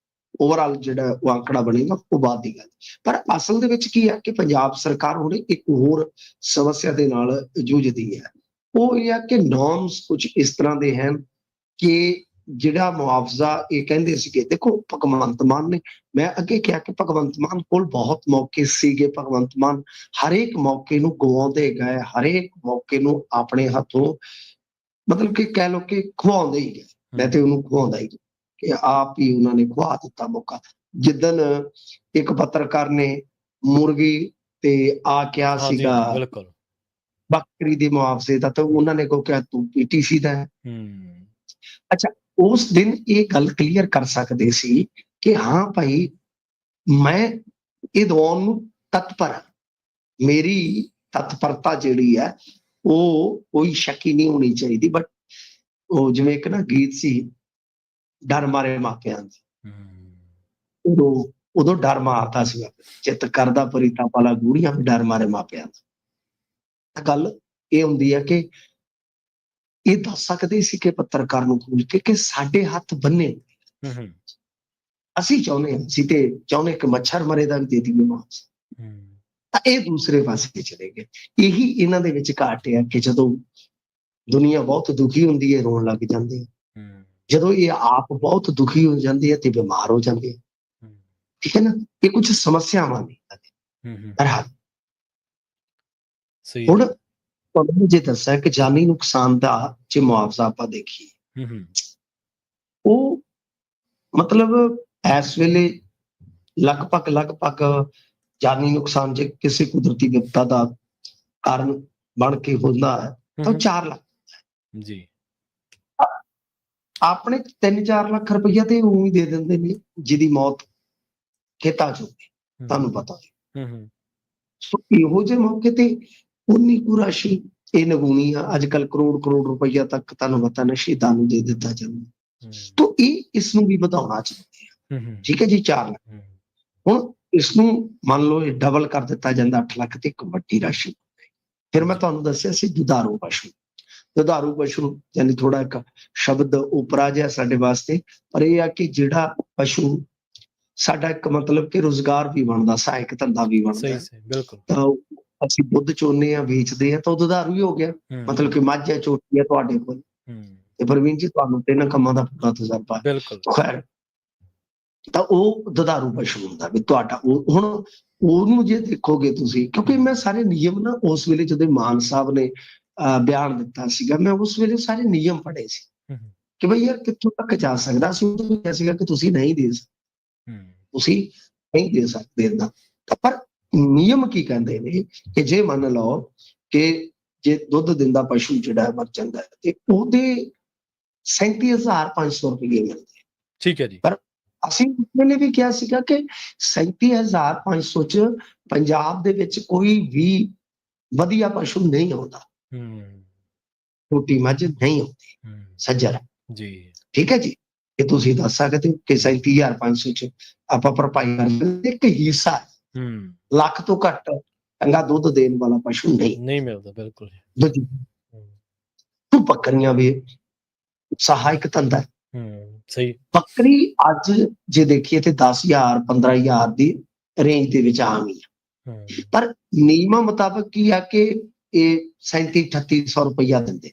ਓਵਰਆਲ ਜਿਹੜਾ ਉਹ ਅੰਕੜਾ ਬਣੇਗਾ ਉਹ ਬਾਅਦ ਦੀ ਗੱਲ। ਪਰ ਅਸਲ ਦੇ ਵਿੱਚ ਕੀ ਹੈ ਕਿ ਪੰਜਾਬ ਸਰਕਾਰ ਹੁਣ ਇੱਕ ਹੋਰ ਸਮੱਸਿਆ ਦੇ ਨਾਲ ਜੂਝਦੀ ਹੈ। ਉਹ ਇਹ ਹੈ ਕਿ ਨੋਰਮਸ ਕੁਝ ਇਸ ਤਰ੍ਹਾਂ ਦੇ ਹਨ ਕਿ ਜਿਹੜਾ ਮੁਆਵਜ਼ਾ ਇਹ ਕਹਿੰਦੇ ਸੀਗੇ, ਦੇਖੋ ਭਗਵੰਤ ਮਾਨ ਨੇ, ਮੈਂ ਅੱਗੇ ਕਿਹਾ ਕਿ ਭਗਵੰਤ ਮਾਨ ਕੋਲ ਬਹੁਤ ਮੌਕੇ ਸੀਗੇ। ਭਗਵੰਤ ਮਾਨ ਹਰੇਕ ਮੌਕੇ ਨੂੰ ਗਵਾਉਂਦੇ ਗਏ, ਹਰੇਕ ਮੌਕੇ ਨੂੰ ਆਪਣੇ ਹੱਥੋਂ ਮਤਲਬ ਕਿ ਕਹਿ ਲਓ ਕਿ ਖਵਾਉਂਦੇ ਹੀ ਗਏ। ਮੈਂ ਤੇ ਉਹਨੂੰ ਖਵਾਉਂਦਾ ਹੀ ਕਿ ਆਪ ਹੀ ਉਹਨਾਂ ਨੇ ਖਵਾ ਦਿੱਤਾ ਮੌਕਾ। ਜਿੱਦਣ ਇੱਕ ਪੱਤਰਕਾਰ ਨੇ ਮੁਰਗੀ ਤੇ ਆ ਕਿਹਾ ਸੀਗਾ ਬਿਲਕੁਲ ਬੱਕਰੀ ਦੇ ਮੁਆਵਜ਼ੇ ਦਾ, ਤਾਂ ਉਹਨਾਂ ਨੇ ਕੋ ਕਿਹਾ ਤੂੰ ਪੀਟੀਸੀ ਦਾ ਹੈ। ਅੱਛਾ, ਉਸ ਦਿਨ ਇਹ ਗੱਲ ਕਲੀਅਰ ਕਰ ਸਕਦੇ ਸੀ ਕਿ ਹਾਂ ਭਾਈ ਮੈਂ ਇਹ ਦਿਵਾਉਣ ਨੂੰ ਤਤਪਰ ਹਾਂ, ਮੇਰੀ ਤਤਪਰਤਾ ਜਿਹੜੀ ਹੈ ਉਹ ਕੋਈ ਸ਼ੱਕੀ ਨਹੀਂ ਹੋਣੀ ਚਾਹੀਦੀ। ਬਟ ਉਹ ਜਿਵੇਂ ਇੱਕ ਨਾ ਗੀਤ ਸੀ, ਡਰ ਮਾਰੇ ਮਾਪਿਆਂ ਦੀ, ਉਦੋਂ ਡਰ ਮਾਰਦਾ ਸੀ, ਚਿੱਤ ਕਰਦਾ ਪਰੀਤਾ ਪਾਲਾ ਗੂੜੀਆਂ, ਡਰ ਮਾਰੇ ਮਾਪਿਆਂ ਦੀ। ਗੱਲ ਇਹ ਹੁੰਦੀ ਹੈ ਕਿ ਇਹ ਦੱਸ ਸਕਦੇ ਸੀ ਕਿ ਪੱਤਰਕਾਰ ਨੂੰ ਖੋਲ ਕੇ ਕਿ ਸਾਡੇ ਹੱਥ ਬੰਨੇ, ਅਸੀਂ ਚਾਹੁੰਦੇ ਹਾਂ, ਅਸੀਂ ਤੇ ਚਾਹੁੰਦੇ ਕਿ ਮੱਛਰ ਮਰੇ ਦਾ ਵੀ ਦੇ ਦਈਏ ਮੁਆਵਜ਼ਾ, ਤਾਂ ਇਹ ਦੂਸਰੇ ਪਾਸੇ ਚਲੇ ਗਏ। ਇਹੀ ਇਹਨਾਂ ਦੇ ਵਿੱਚ ਘਾਟ ਹੈ ਕਿ ਜਦੋਂ ਦੁਨੀਆ ਬਹੁਤ ਦੁਖੀ ਹੁੰਦੀ ਹੈ ਰੋਣ ਲੱਗ ਜਾਂਦੇ ਆ, ਜਦੋਂ ਇਹ ਆਪ ਬਹੁਤ ਦੁਖੀ ਹੋ ਜਾਂਦੇ ਆ ਤੇ ਬਿਮਾਰ ਹੋ ਜਾਂਦੇ ਆ। ਠੀਕ ਹੈ ਨਾ, ਇਹ ਕੁਝ ਸਮੱਸਿਆਵਾਂ ਨੇ। ਹੁਣ ਤੁਹਾਨੂੰ ਜੇ ਦੱਸਿਆ ਕਿ ਜਾਨੀ ਨੁਕਸਾਨ ਦਾ ਜੇ ਮੁਆਵਜ਼ਾ ਆਪਾਂ ਦੇਖੀਏ, ਉਹ ਮਤਲਬ ਇਸ ਵੇਲੇ ਲਗਭਗ ਜਾਨੀ ਨੁਕਸਾਨ ਜੇ ਕਿਸੇ ਕੁਦਰਤੀ ਵਿਪਤਾ ਦਾ ਕਾਰਨ ਬਣ ਕੇ ਹੁੰਦਾ ਹੈ ਤਾਂ 4 ਲੱਖ ਜੀ। ਆਪਣੇ 3-4 ਲੱਖ ਰੁਪਈਆ ਤੇ ਉਹ ਹੀ ਦੇ ਦਿੰਦੇ ਨੇ ਜਿਹਦੀ ਮੌਤ ਖੇਤਾਂ ਚ ਹੋਵੇ, ਤੁਹਾਨੂੰ ਪਤਾ ਹੈ। ਸੋ ਇਹੋ ਜਿਹੇ ਮੌਕੇ ਤੇ ਉਨੀ ਕੁ ਰਾਸ਼ੀ ਇਹ ਨਗੂਣੀ ਆ। ਅੱਜ ਕੱਲ੍ਹ ਕਰੋੜ ਰੁਪਈਆ ਤੱਕ ਤੁਹਾਨੂੰ ਪਤਾ ਨਾ ਸ਼ਹੀਦਾਂ ਨੂੰ ਦੇ ਦਿੱਤਾ ਜਾਂਦਾ। ਤਾਂ ਇਹ ਇਸ ਨੂੰ ਵੀ ਵਧਾਉਣਾ ਚਾਹੀਦੇ ਆ। ਠੀਕ ਹੈ ਜੀ, 4 ਲੱਖ। ਹੁਣ ਇਸ ਨੂੰ ਮੰਨ ਲਓ ਇਹ ਡਬਲ ਕਰ ਦਿੱਤਾ ਜਾਂਦਾ 8 ਲੱਖ ਤੇ ਇੱਕ ਵੱਡੀ ਰਾਸ਼ੀ। ਫਿਰ ਮੈਂ ਤੁਹਾਨੂੰ ਦੱਸਿਆ ਸੀ ਦੁਧਾਰੂ ਪਸ਼ੂ ਯਾਨੀ ਥੋੜਾ ਇੱਕ ਸ਼ਬਦ ਉਪਰਾ ਜਿਹਾ ਸਾਡੇ ਵਾਸਤੇ, ਪਰ ਇਹ ਆ ਕਿ ਜਿਹੜਾ ਪਸ਼ੂ ਸਾਡਾ ਇੱਕ ਮਤਲਬ ਕਿ ਰੁਜ਼ਗਾਰ ਵੀ ਬਣਦਾ, ਸਹਾਇਕ ਧੰਦਾ ਵੀ ਬਣਦਾ। ਬਿਲਕੁਲ। ਤਾਂ ਅਸੀਂ ਦੁੱਧ ਚੋਨੇ ਆ, ਵੇਚਦੇ ਆ, ਤਾਂ ਉਹ ਦੁਧਾਰੂ ਹੀ ਹੋ ਗਿਆ। ਮਤਲਬ ਕਿ ਮੱਝ ਹੈ, ਝੋਟੀ ਹੈ ਤੁਹਾਡੇ ਕੋਲ, ਤੇ ਪ੍ਰਵੀਨ ਜੀ ਤੁਹਾਨੂੰ ਤੇ ਇਹਨਾਂ ਕੰਮਾਂ ਦਾ ਪੂਰਾ ਤਜਰਬਾ ਹੈ, ਤਾਂ ਉਹ ਦੁਧਾਰੂ ਪਸ਼ੂ ਹੁੰਦਾ ਵੀ ਤੁਹਾਡਾ। ਹੁਣ ਉਹਨੂੰ ਜੇ ਦੇਖੋਗੇ ਤੁਸੀਂ, ਕਿਉਂਕਿ ਮੈਂ ਸਾਰੇ ਨਿਯਮ ਨਾ ਉਸ ਵੇਲੇ ਜਦੋਂ ਮਾਨ ਸਾਹਿਬ ਨੇ ਬਿਆਨ ਦਿੱਤਾ ਸੀਗਾ, ਮੈਂ ਉਸ ਵੇਲੇ ਸਾਰੇ ਨਿਯਮ ਪੜ੍ਹੇ ਸੀ ਕਿ ਬਈ ਯਾਰ ਕਿੱਥੋਂ ਤੱਕ ਜਾ ਸਕਦਾ। ਅਸੀਂ ਉਦੋਂ ਕਿਹਾ ਸੀਗਾ ਕਿ ਤੁਸੀਂ ਨਹੀਂ ਦੇ ਸਕਦੇ ਏਦਾਂ। ਪਰ ਨਿਯਮ ਕੀ ਕਹਿੰਦੇ ਨੇ ਕਿ ਜੇ ਮੰਨ ਲਓ ਕਿ ਜੇ ਦੁੱਧ ਦਿੰਦਾ ਪਸ਼ੂ ਜਿਹੜਾ ਮਰ ਜਾਂਦਾ ਤੇ ਉਹਦੇ 37,500 ਰੁਪਏ ਮਿਲਦੇ। ਠੀਕ ਹੈ ਜੀ। ਪਰ ਅਸੀਂ ਉਸ ਵੇਲੇ ਵੀ ਕਿਹਾ ਸੀਗਾ ਕਿ 37,500 ਚ ਪੰਜਾਬ ਦੇ ਵਿੱਚ ਕੋਈ ਵੀ ਵਧੀਆ ਪਸ਼ੂ ਨਹੀਂ ਆਉਂਦਾ, ਛੋਟੀ ਮੱਝ ਨਹੀਂ ਆਉਂਦੀ ਸੱਜਰ ਜੀ। ਠੀਕ ਹੈ ਜੀ, ਇਹ ਤੁਸੀਂ ਦੱਸ ਸਕਦੇ ਹੋ ਕਿ 37,500 ਚ ਆਪਾਂ ਭਰਪਾਈ ਕਰ ਸਕਦੇ। ਇੱਕ ਹਿੱਸਾ ਲੱਖ ਤੋਂ ਘੱਟ ਚੰਗਾ ਦੁੱਧ ਦੇਣ ਵਾਲਾ ਪਸ਼ੂ ਨਹੀਂ ਮਿਲਦਾ। ਬਿਲਕੁਲ। ਤੂੰ ਬੱਕਰੀਆਂ ਵੀ ਸਹਾਇਕ ਧੰਦਾ। ਸਹੀ। ਬੱਕਰੀ ਅੱਜ ਜੇ ਦੇਖੀਏ ਤੇ 10,000 15,000 ਦੀ ਰੇਂਜ ਦੇ ਵਿੱਚ ਆਮ ਹੀ ਆ, ਪਰ ਨਿਯਮਾਂ ਮੁਤਾਬਕ ਕੀ ਆ ਕਿ ਇਹ 37-3800 ਰੁਪਇਆ ਦਿੰਦੇ।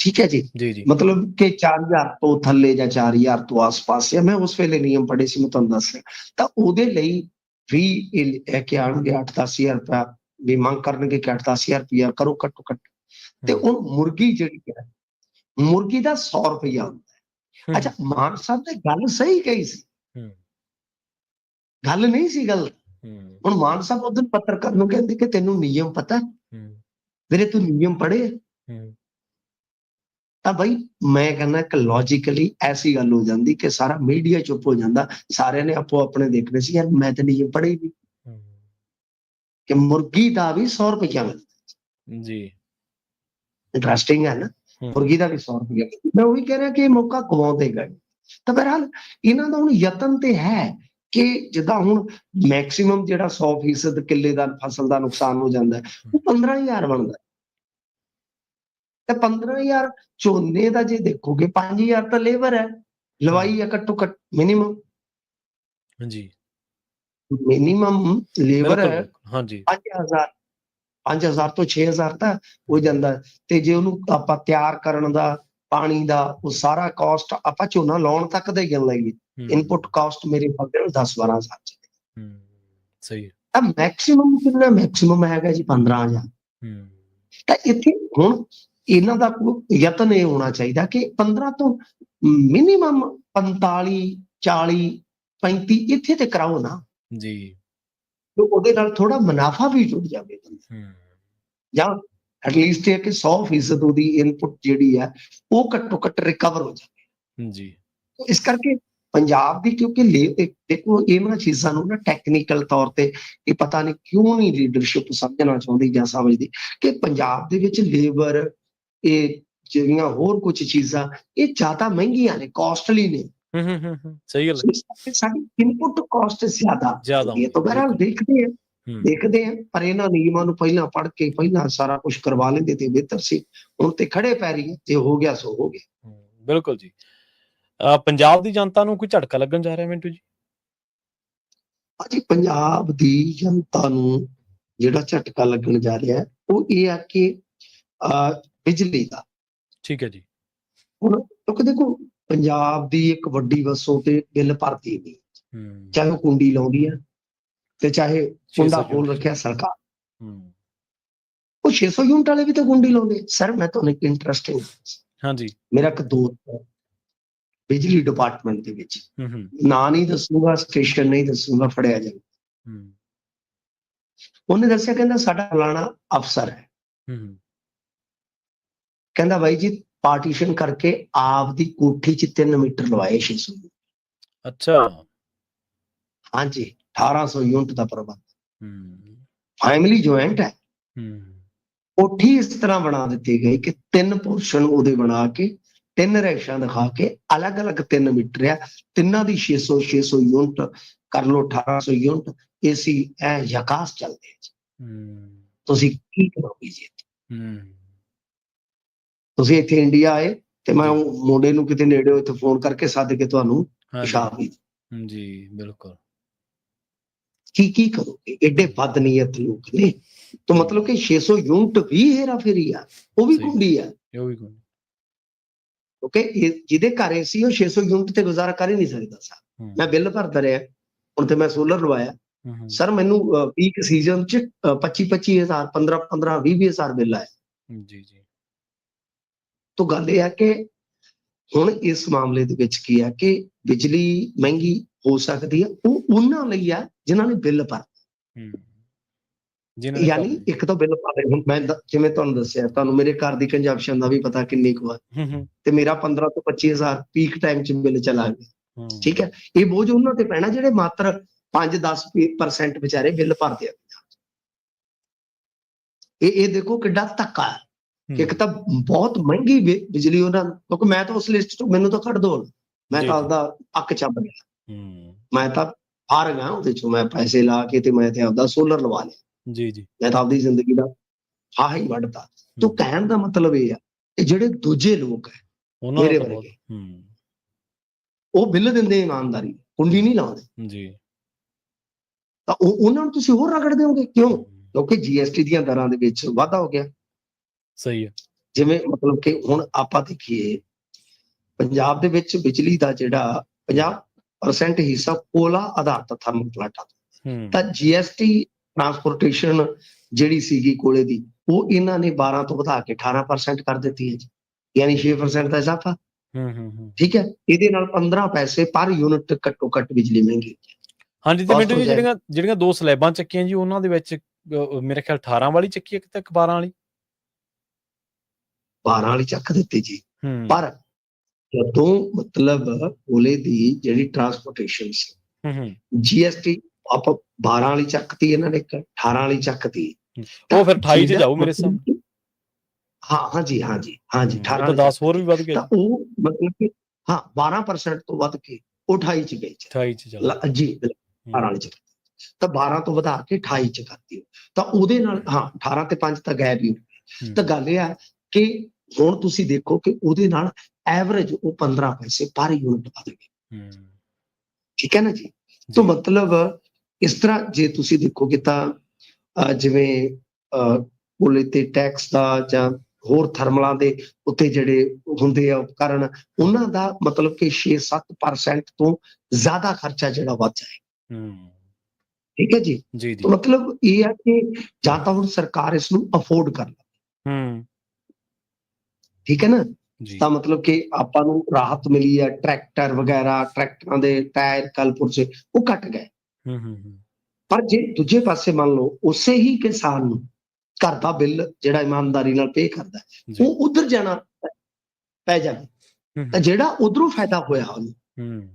ਠੀਕ ਹੈ ਜੀ, ਮਤਲਬ ਕਿ 4,000 ਤੋਂ ਥੱਲੇ ਜਾਂ 4,000 ਤੋਂ ਆਸ-ਪਾਸ, ਮੈਂ ਉਸ ਵੇਲੇ ਨਿਯਮ ਪੜ੍ਹੇ ਸੀ, ਮੈਂ ਤੁਹਾਨੂੰ ਦੱਸ ਰਿਹਾ। ਤਾਂ ਉਹਦੇ ਲਈ ਵੀ ਇਹ ਲੈ ਕੇ ਆਉਣਗੇ 8-10,000 ਰੁਪਇਆ ਵੀ ਮੰਗ ਕਰਨਗੇ ਕਿ 8-10,000 ਰੁਪਇਆ ਕਰੋ ਘੱਟੋ ਘੱਟ। ਤੇ ਹੁਣ ਮੁਰਗੀ ਜਿਹੜੀ ਹੈ, ਮੁਰਗੀ ਦਾ 100 ਰੁਪਇਆ ਹੁੰਦਾ ਹੈ। ਅੱਛਾ, ਮਾਨ ਸਾਹਿਬ ਨੇ ਗੱਲ ਸਹੀ ਕਹੀ ਸੀ, ਗੱਲ ਨਹੀਂ ਸੀ ਗਲਤ। ਹੁਣ ਮਾਨ ਸਾਹਿਬ ਉਦੋਂ ਪੱਤਰਕਾਰ ਨੂੰ ਕਹਿੰਦੇ ਕਿ ਤੈਨੂੰ ਨਿਯਮ ਪਤਾ, ਵੀਰੇ ਤੂੰ ਨਿਯਮ ਪੜ੍ਹੇ? ਤਾਂ ਬਈ ਮੈਂ ਕਹਿੰਦਾ ਕਿ ਲੌਜੀਕਲੀ ਐਸੀ ਗੱਲ ਹੋ ਜਾਂਦੀ ਕਿ ਸਾਰਾ ਮੀਡੀਆ ਚੁੱਪ ਹੋ ਜਾਂਦਾ, ਸਾਰਿਆਂ ਨੇ ਆਪੋ ਆਪਣੇ ਦੇਖਣੇ ਸੀ। ਯਾਰ ਮੈਂ ਤਾਂ ਨਹੀਂ ਪੜ੍ਹੀ ਵੀ ਕਿ ਮੁਰਗੀ ਦਾ ਵੀ 100 ਰੁਪਇਆ ਮਿਲਦਾ। ਜੀ। ਇੰਟਰਸਟਿੰਗ ਹੈ ਨਾ, ਮੁਰਗੀ ਦਾ ਵੀ 100 ਰੁਪਇਆ। ਮੈਂ ਉਹੀ ਕਹਿ ਰਿਹਾ ਕਿ ਇਹ ਮੌਕਾ ਗਵਾਉਂਦੇ ਗਏ। ਤਾਂ ਬਹਰਹਾਲ ਇਹਨਾਂ ਦਾ ਹੁਣ ਯਤਨ ਤੇ ਹੈ ਕਿ ਜਿੱਦਾਂ ਹੁਣ ਮੈਕਸਿਮਮ ਜਿਹੜਾ 100% ਕਿੱਲੇ ਦਾ ਫਸਲ ਦਾ ਨੁਕਸਾਨ ਹੋ ਜਾਂਦਾ ਉਹ 15,000 ਬਣਦਾ। ਤੇ 15,000 ਝੋਨੇ ਦਾ ਜੇ ਦੇਖੋਗੇ 5,000 ਤਾਂ ਲੇਬਰ ਹੈ, ਲਵਾਈ ਹੈ ਘੱਟੋ ਘੱਟ ਮਿਨੀਮਮ ਲੇਬਰ ਹੈ। ਹਾਂਜੀ 5,000 ਤੋਂ 6,000 ਤਾਂ ਹੋ ਜਾਂਦਾ। ਤੇ ਜੇ ਉਹਨੂੰ ਆਪਾਂ ਤਿਆਰ ਕਰਨ ਦਾ, ਪਾਣੀ ਦਾ, ਉਹ ਸਾਰਾ ਕਾਸਟ ਆਪਾਂ ਝੋਨਾ ਲਾਉਣ ਤੱਕ ਦਾ ਹੀ ਗਿਣ ਲਈਏ, ਇਨਪੁਟ ਕਾਸਟ ਮੇਰੇ ਖਿਆਲ 10-12,000 ਸਹੀ। ਤਾਂ ਮੈਕਸਿਮਮ ਕਿੰਨਾ ਮੈਕਸਿਮਮ ਹੈਗਾ ਜੀ 15,000। ਤਾਂ ਇੱਥੇ ਹੁਣ ਇਹਨਾਂ ਦਾ ਯਤਨ ਇਹ ਹੋਣਾ ਚਾਹੀਦਾ ਕਿ 15 ਤੋਂ ਮਿਨੀਮਮ 45, 40, 35 ਇੱਥੇ ਤੇ ਕਰਾਓ ਨਾ ਜੀ। ਉਹਦੇ ਨਾਲ ਥੋੜਾ ਮੁਨਾਫਾ ਵੀ ਜੁੜ ਜਾਵੇ, ਜਾਂ ਐਟਲੀਸਟ ਇਹ ਕਿ 100% ਉਹਦੀ ਇਨਪੁਟ ਜਿਹੜੀ ਹੈ ਉਹ ਘੱਟੋ ਘੱਟ ਰਿਕਵਰ ਹੋ ਜਾਵੇ ਜੀ। ਇਸ ਕਰਕੇ ਪੰਜਾਬ ਦੀ, ਕਿਉਂਕਿ ਦੇਖੋ ਇਹਨਾਂ ਚੀਜ਼ਾਂ ਨੂੰ ਨਾ ਟੈਕਨੀਕਲ ਤੌਰ ਤੇ ਇਹ ਪਤਾ ਨਹੀਂ ਕਿਉਂ ਨਹੀਂ ਲੀਡਰਸ਼ਿਪ ਸਮਝਣਾ ਚਾਹੁੰਦੀ ਜਾਂ ਸਮਝਦੀ ਕਿ ਪੰਜਾਬ ਦੇ ਵਿੱਚ ਲੇਬਰ, ਇਹ ਜਿਹੜੀਆਂ ਹੋਰ ਕੁਝ ਚੀਜ਼ਾਂ ਇਹ ਜ਼ਿਆਦਾ ਮਹਿੰਗੀਆਂ ਨੇ, ਕਾਸਟਲੀ ਨੇ। ਸਹੀ ਗੱਲ ਹੈ। ਸਾਡੀ ਇਨਪੁਟ ਕਾਸਟ ਜ਼ਿਆਦਾ ਹੈ। ਤਾਂ ਬਹਰਹਾਲ ਦੇਖਦੇ ਆ ਪਰ ਇਹਨਾਂ ਨਿਯਮਾਂ ਨੂੰ ਪਹਿਲਾਂ ਪੜ੍ਹ ਕੇ ਪਹਿਲਾਂ ਸਾਰਾ ਕੁਝ ਕਰਵਾ ਲੈਂਦੇ ਤੇ ਬਿਹਤਰ ਸੀ। ਹੁਣ ਤੇ ਖੜੇ ਪੈਰੀ ਤੇ ਹੋ ਗਿਆ ਸੋ ਹੋ ਗਿਆ। ਬਿਲਕੁਲ ਜੀ। ਪੰਜਾਬ ਦੀ ਜਨਤਾ ਨੂੰ ਕੋਈ ਝਟਕਾ ਲੱਗਣ ਜਾ ਰਿਹਾ ਮਿੰਟੂ ਜੀ? ਹਾਂਜੀ, ਪੰਜਾਬ ਦੀ ਜਨਤਾ ਨੂੰ ਜਿਹੜਾ ਝਟਕਾ ਲੱਗਣ ਜਾ ਰਿਹਾ ਉਹ ਇਹ ਆ ਕਿ ਬਿਜਲੀ ਦਾ। ਠੀਕ ਹੈ ਜੀ। ਹੁਣ ਕਿਉਂਕਿ ਦੇਖੋ ਪੰਜਾਬ ਦੀ ਇੱਕ ਵੱਡੀ ਵਸੋਂ ਤੇ ਬਿੱਲ ਭਰਦੀ ਨਹੀਂ, ਚਾਹੇ ਉਹ ਕੁੰਡੀ ਲਾਉਂਦੀ ਹੈ ਤੇ ਚਾਹੇ ਕੁੰਡਾ ਖੋਲ ਰੱਖਿਆ ਸਰਕਾਰ। ਉਹ 600 ਯੂਨਿਟ ਵਾਲੇ ਵੀ ਤਾਂ ਕੁੰਡੀ ਲਾਉਂਦੇ। ਸਰ ਮੈਂ ਤੁਹਾਨੂੰ ਇੱਕ ਇੰਟਰਸਟਿੰਗ, ਹਾਂਜੀ, ਮੇਰਾ ਇੱਕ ਦੋਸਤ ਹੈ ਬਿਜਲੀ ਡਿਪਾਰਟਮੈਂਟ ਦੇ ਵਿੱਚ, ਨਾਂ ਨਹੀਂ ਦੱਸੂਗਾ, ਸਟੇਸ਼ਨ ਨਹੀਂ ਦੱਸੂਗਾ, ਫੜਿਆ ਜਾਊਗਾ। ਉਹਨੇ ਦੱਸਿਆ ਕਹਿੰਦਾ ਸਾਡਾ ਫਲਾਣਾ ਅਫਸਰ ਹੈ, ਕਹਿੰਦਾ ਬਾਈ ਜੀ ਪਾਰਟੀਸ਼ਨ ਕਰਕੇ ਆਪਦੀ ਕੋਠੀ 'ਚ 3 ਮੀਟਰ ਲਵਾਏ 600। ਅੱਛਾ। ਹਾਂਜੀ, 1800 ਯੂਨਿਟ ਦਾ ਪ੍ਰਬੰਧ। ਫੈਮਿਲੀ ਜੁਆਇੰਟ ਹੈ। ਕੋਠੀ ਇਸ ਤਰ੍ਹਾਂ ਬਣਾ ਦਿੱਤੀ ਗਈ ਕਿ 3 ਪੋਰਸ਼ਨ ਉਹਦੇ ਬਣਾ ਕੇ 3 ਰੈਸ਼ਾਂ ਦਿਖਾ ਕੇ ਅਲੱਗ-ਅਲੱਗ 3 ਮੀਟਰ ਆ, ਤਿੰਨਾਂ ਦੀ 600 ਯੂਨਿਟ ਕਰ ਲਓ, 1800 ਯੂਨਿਟ ਏਸੀ ਐ ਯਕਾਸ ਚੱਲਦੇ। ਤੁਸੀਂ ਕੀ ਕਰੋਗੇ ਜੀ? ਤੁਸੀਂ ਇੱਥੇ ਇੰਡੀਆ ਆਏ ਤੇ ਮੈਂ ਉਹ ਮੁੰਡੇ ਨੂੰ ਕਿਤੇ ਨੇੜੇ ਇੱਥੇ ਫੋਨ ਕਰਕੇ ਸੱਦ ਕੇ ਤੁਹਾਨੂੰ ਪਿਸ਼ਾਬ ਵੀ ਜੀ ਬਿਲਕੁਲ ਕੀ ਕਰੋਗੇ? ਏਡੇ ਬਦਨੀਅਤ ਲੋਕ ਨੇ। ਤਾਂ ਮਤਲਬ ਕਿ 600 ਯੂਨਿਟ ਵੀ ਹੇਰਾ ਫੇਰੀ ਆ, ਉਹ ਵੀ ਕੁੰਡੀ ਆ। ਕਿਉਂਕਿ ਜਿਹਦੇ ਘਰ ਏਸੀ ਉਹ 600 ਯੂਨਿਟ ਤੇ ਗੁਜ਼ਾਰਾ ਕਰ ਹੀ ਨਹੀਂ ਸਕਦਾ ਸਰ। ਮੈਂ ਬਿੱਲ ਭਰਦਾ ਰਿਹਾ, ਹੁਣ ਤੇ ਮੈਂ ਸੋਲਰ ਲਵਾਇਆ ਸਰ, ਮੈਨੂੰ ਪੀਕ ਸੀਜ਼ਨ 'ਚ 25,000 15,000 20,000 ਬਿੱਲ ਆਇਆ ਜੀ। ਤਾਂ ਗੱਲ ਇਹ ਹੈ ਕਿ ਹੁਣ ਇਸ ਮਾਮਲੇ ਦੇ ਵਿੱਚ ਕੀ ਹੈ ਕਿ ਬਿਜਲੀ ਮਹਿੰਗੀ ਹੋ ਸਕਦੀ ਹੈ, ਉਹ ਉਹਨਾਂ ਲਈ ਆ ਜਿਨ੍ਹਾਂ ਨੇ ਬਿੱਲ ਭਰ, ਯਾਨੀ ਇੱਕ ਤਾਂ ਬਿੱਲ ਪਾ ਰਹੇ। ਹੁਣ ਮੈਂ ਜਿਵੇਂ ਤੁਹਾਨੂੰ ਦੱਸਿਆ, ਤੁਹਾਨੂੰ ਮੇਰੇ ਘਰ ਦੀ ਕੰਜੰਪਸ਼ਨ ਦਾ ਵੀ ਪਤਾ ਕਿੰਨੀ ਕੁ ਆ, ਤੇ ਮੇਰਾ 15 ਤੋਂ 25,000 ਪੀਕ ਟਾਈਮ 'ਚ ਬਿੱਲ ਚਲਾ ਗਿਆ। ਠੀਕ ਹੈ, ਇਹ ਬੋਝ ਉਹਨਾਂ ਤੇ ਪੈਣਾ ਜਿਹੜੇ ਮਾਤਰ 5-10% ਵਿਚਾਰੇ ਬਿੱਲ ਭਰਦੇ ਆ। ਇਹ ਦੇਖੋ ਕਿੱਡਾ ਧੱਕਾ ਹੈ। ਇੱਕ ਤਾਂ ਬਹੁਤ ਮਹਿੰਗੀ ਬਿਜਲੀ ਉਹਨਾਂ ਨੂੰ, ਕਿਉਂਕਿ ਮੈਂ ਤਾਂ ਉਸ ਲਿਸਟ ਤੋਂ, ਮੈਨੂੰ ਤਾਂ ਕੱਢ ਦੋ, ਮੈਂ ਤਾਂ ਆਪਦਾ ਅੱਕ ਚੱਬ ਗਿਆ, ਮੈਂ ਤਾਂ ਹਾਰ ਗਿਆ ਉਹਦੇ ਚੋਂ। ਮੈਂ ਪੈਸੇ ਲਾ ਕੇ ਤੇ ਮੈਂ ਤੇ ਆਪਦਾ ਸੋਲਰ ਲਵਾ ਲਿਆ ਜੀ। ਮੈਂ ਤਾਂ ਆਪਦੀ ਜ਼ਿੰਦਗੀ ਦਾ ਫਾਹਾ ਹੀ ਵੱਢਤਾ। ਤੋ ਕਹਿਣ ਦਾ ਮਤਲਬ ਇਹ ਆ ਕਿ ਜਿਹੜੇ ਦੂਜੇ ਲੋਕ ਹੈ ਮੇਰੇ ਵਰਗੇ, ਉਹ ਬਿੱਲ ਦਿੰਦੇ ਇਮਾਨਦਾਰੀ, ਕੁੰਡੀ ਨਹੀਂ ਲਾਉਂਦੇ ਜੀ, ਤਾਂ ਉਹਨਾਂ ਨੂੰ ਤੁਸੀਂ ਹੋਰ ਰਗੜ ਦਿਓਗੇ। ਕਿਉਂ? ਕਿਉਂਕਿ GST ਦੀਆਂ ਦਰਾਂ ਦੇ ਵਿੱਚ ਵਾਧਾ ਹੋ ਗਿਆ। ਸਹੀ ਹੈ। ਜਿਵੇਂ ਮਤਲਬ ਕਿ ਹੁਣ ਆਪਾਂ ਦੇਖੀਏ ਪੰਜਾਬ ਦੇ ਵਿੱਚ ਬਿਜਲੀ ਦਾ ਜਿਹੜਾ 50% ਹਿੱਸਾ ਕੋਲਾ ਆਧਾਰਿਤ ਥਰਮਲ ਪਲਾਂਟਾਂ ਦਾ, ਤਾਂ GST ਟਰਾਂਸਪੋਰਟੇਸ਼ਨ ਜਿਹੜੀ ਸੀਗੀ ਕੋਲੇ ਦੀ, ਉਹ ਇਹਨਾਂ ਨੇ 12 ਤੋਂ ਵਧਾ ਕੇ 18% ਕਰ ਦਿੱਤੀ ਹੈ ਜੀ, ਯਾਨੀ 6% ਦਾ ਇਜ਼ਾਫਾ। ਠੀਕ ਹੈ, ਇਹਦੇ ਨਾਲ 15 ਪੈਸੇ ਪਰ ਯੂਨਿਟ ਘੱਟੋ ਘੱਟ ਬਿਜਲੀ ਮਹਿੰਗੀ। ਹਾਂਜੀ, ਤੇ ਮਿੰਟੂ ਜੀ ਜਿਹੜੀਆਂ 2 ਸਲੈਬਾਂ ਚੱਕੀਆਂ ਜੀ, ਉਹਨਾਂ ਦੇ ਵਿੱਚ ਮੇਰੇ ਖਿਆਲ 18 ਵਾਲੀ ਚੱਕੀ ਇੱਕ ਤੇ 12 ਵਾਲੀ। 12 ਵਾਲੀ ਚੱਕ ਦਿੱਤੀ ਜੀ। ਹੂੰ ਪਰ ਜਦੋਂ ਮਤਲਬ ਓਲੇ ਦੀ ਜਿਹੜੀ ਟਰਾਂਸਪੋਰਟੇਸ਼ਨ ਸੀ, ਹੂੰ GST ਆਪਾਂ 12 ਵਾਲੀ ਚੱਕਤੀ, ਇਹਨਾਂ ਨੇ 18 ਵਾਲੀ ਚੱਕਤੀ। ਉਹ ਫਿਰ 28 ਚ ਜਿਹੜਾ ਜਾਊ ਮੇਰੇ ਮਤਲਬ ਸਾਹਮਣੇ। ਕਿ ਹਾਂਜੀ 18 ਉਹ ਤਾਂ ਵਾਲੀ 10 ਹੋਰ ਵੀ ਚੱਕਤੀ। ਵੱਧ ਗਿਆ ਤਾਂ ਉਹ ਮਤਲਬ ਕਿ 12% ਤੋਂ ਵੱਧ ਕੇ ਉਹ 28 ਚ ਗਈ 28 ਚ ਜਾਊ। ਜੀ 18 ਵਾਲੀ ਚੱਕਤੀ, ਤਾਂ 12 ਤੋਂ ਵਧਾ ਕੇ 28 ਚ ਕਰਤੀ। ਤਾਂ ਉਹਦੇ ਨਾਲ 18 ਤੇ 5 ਤਾਂ ਗੈਪ ਹੀ ਹੋ ਗਿਆ। ਤਾਂ ਗੱਲ ਇਹ ਆ ਕਿ ਹੁਣ ਤੁਸੀਂ ਦੇਖੋ ਕਿ ਉਹਦੇ ਨਾਲ ਐਵਰੇਜ ਉਹ 15 ਪੈਸੇ ਪਰ ਯੂਨਿਟ ਵੱਧ ਗਏ। ਠੀਕ ਹੈ ਨਾ ਜੀ। ਤਾਂ ਮਤਲਬ ਇਸ ਤਰ੍ਹਾਂ ਜੇ ਤੁਸੀਂ ਦੇਖੋਗੇ ਤਾਂ ਜਿਵੇਂ ਓਲੇ ਤੇ ਟੈਕਸ ਦਾ ਜਾਂ ਹੋਰ ਥਰਮਲਾਂ ਦੇ ਉੱਤੇ ਜਿਹੜੇ ਹੁੰਦੇ ਆ ਉਪਕਰਨ, ਉਹਨਾਂ ਦਾ ਮਤਲਬ ਕਿ 6-7% ਤੋਂ ਜ਼ਿਆਦਾ ਖਰਚਾ ਜਿਹੜਾ ਵੱਧ ਜਾਏ। ਠੀਕ ਹੈ ਜੀ। ਤਾਂ ਮਤਲਬ ਇਹ ਹੈ ਕਿ ਜਾਂ ਤਾਂ ਹੁਣ ਸਰਕਾਰ ਇਸ ਨੂੰ ਅਫੋਰਡ ਕਰ ਲਵੇ, ਠੀਕ ਹੈ ਨਾ। ਤਾਂ ਮਤਲਬ ਕਿ ਆਪਾਂ ਨੂੰ ਰਾਹਤ ਮਿਲੀ ਹੈ, ਟਰੈਕਟਰ ਵਗੈਰਾ, ਟਰੈਕਟਰਾਂ ਦੇ ਟਾਇਰ ਕਲਪੁਰਜੇ ਉਹ ਘਟ ਗਏ। ਪਰ ਜੇ ਦੂਜੇ ਪਾਸੇ ਮੰਨ ਲਓ ਉਸੇ ਹੀ ਕਿਸਾਨ ਨੂੰ ਘਰ ਦਾ ਬਿੱਲ ਜਿਹੜਾ ਇਮਾਨਦਾਰੀ ਨਾਲ ਪੇ ਕਰਦਾ, ਉਹ ਉਧਰ ਜਾਣਾ ਪੈ ਜਾਵੇ, ਤਾਂ ਜਿਹੜਾ ਉਧਰੋਂ ਫਾਇਦਾ ਹੋਇਆ ਉਹਨੂੰ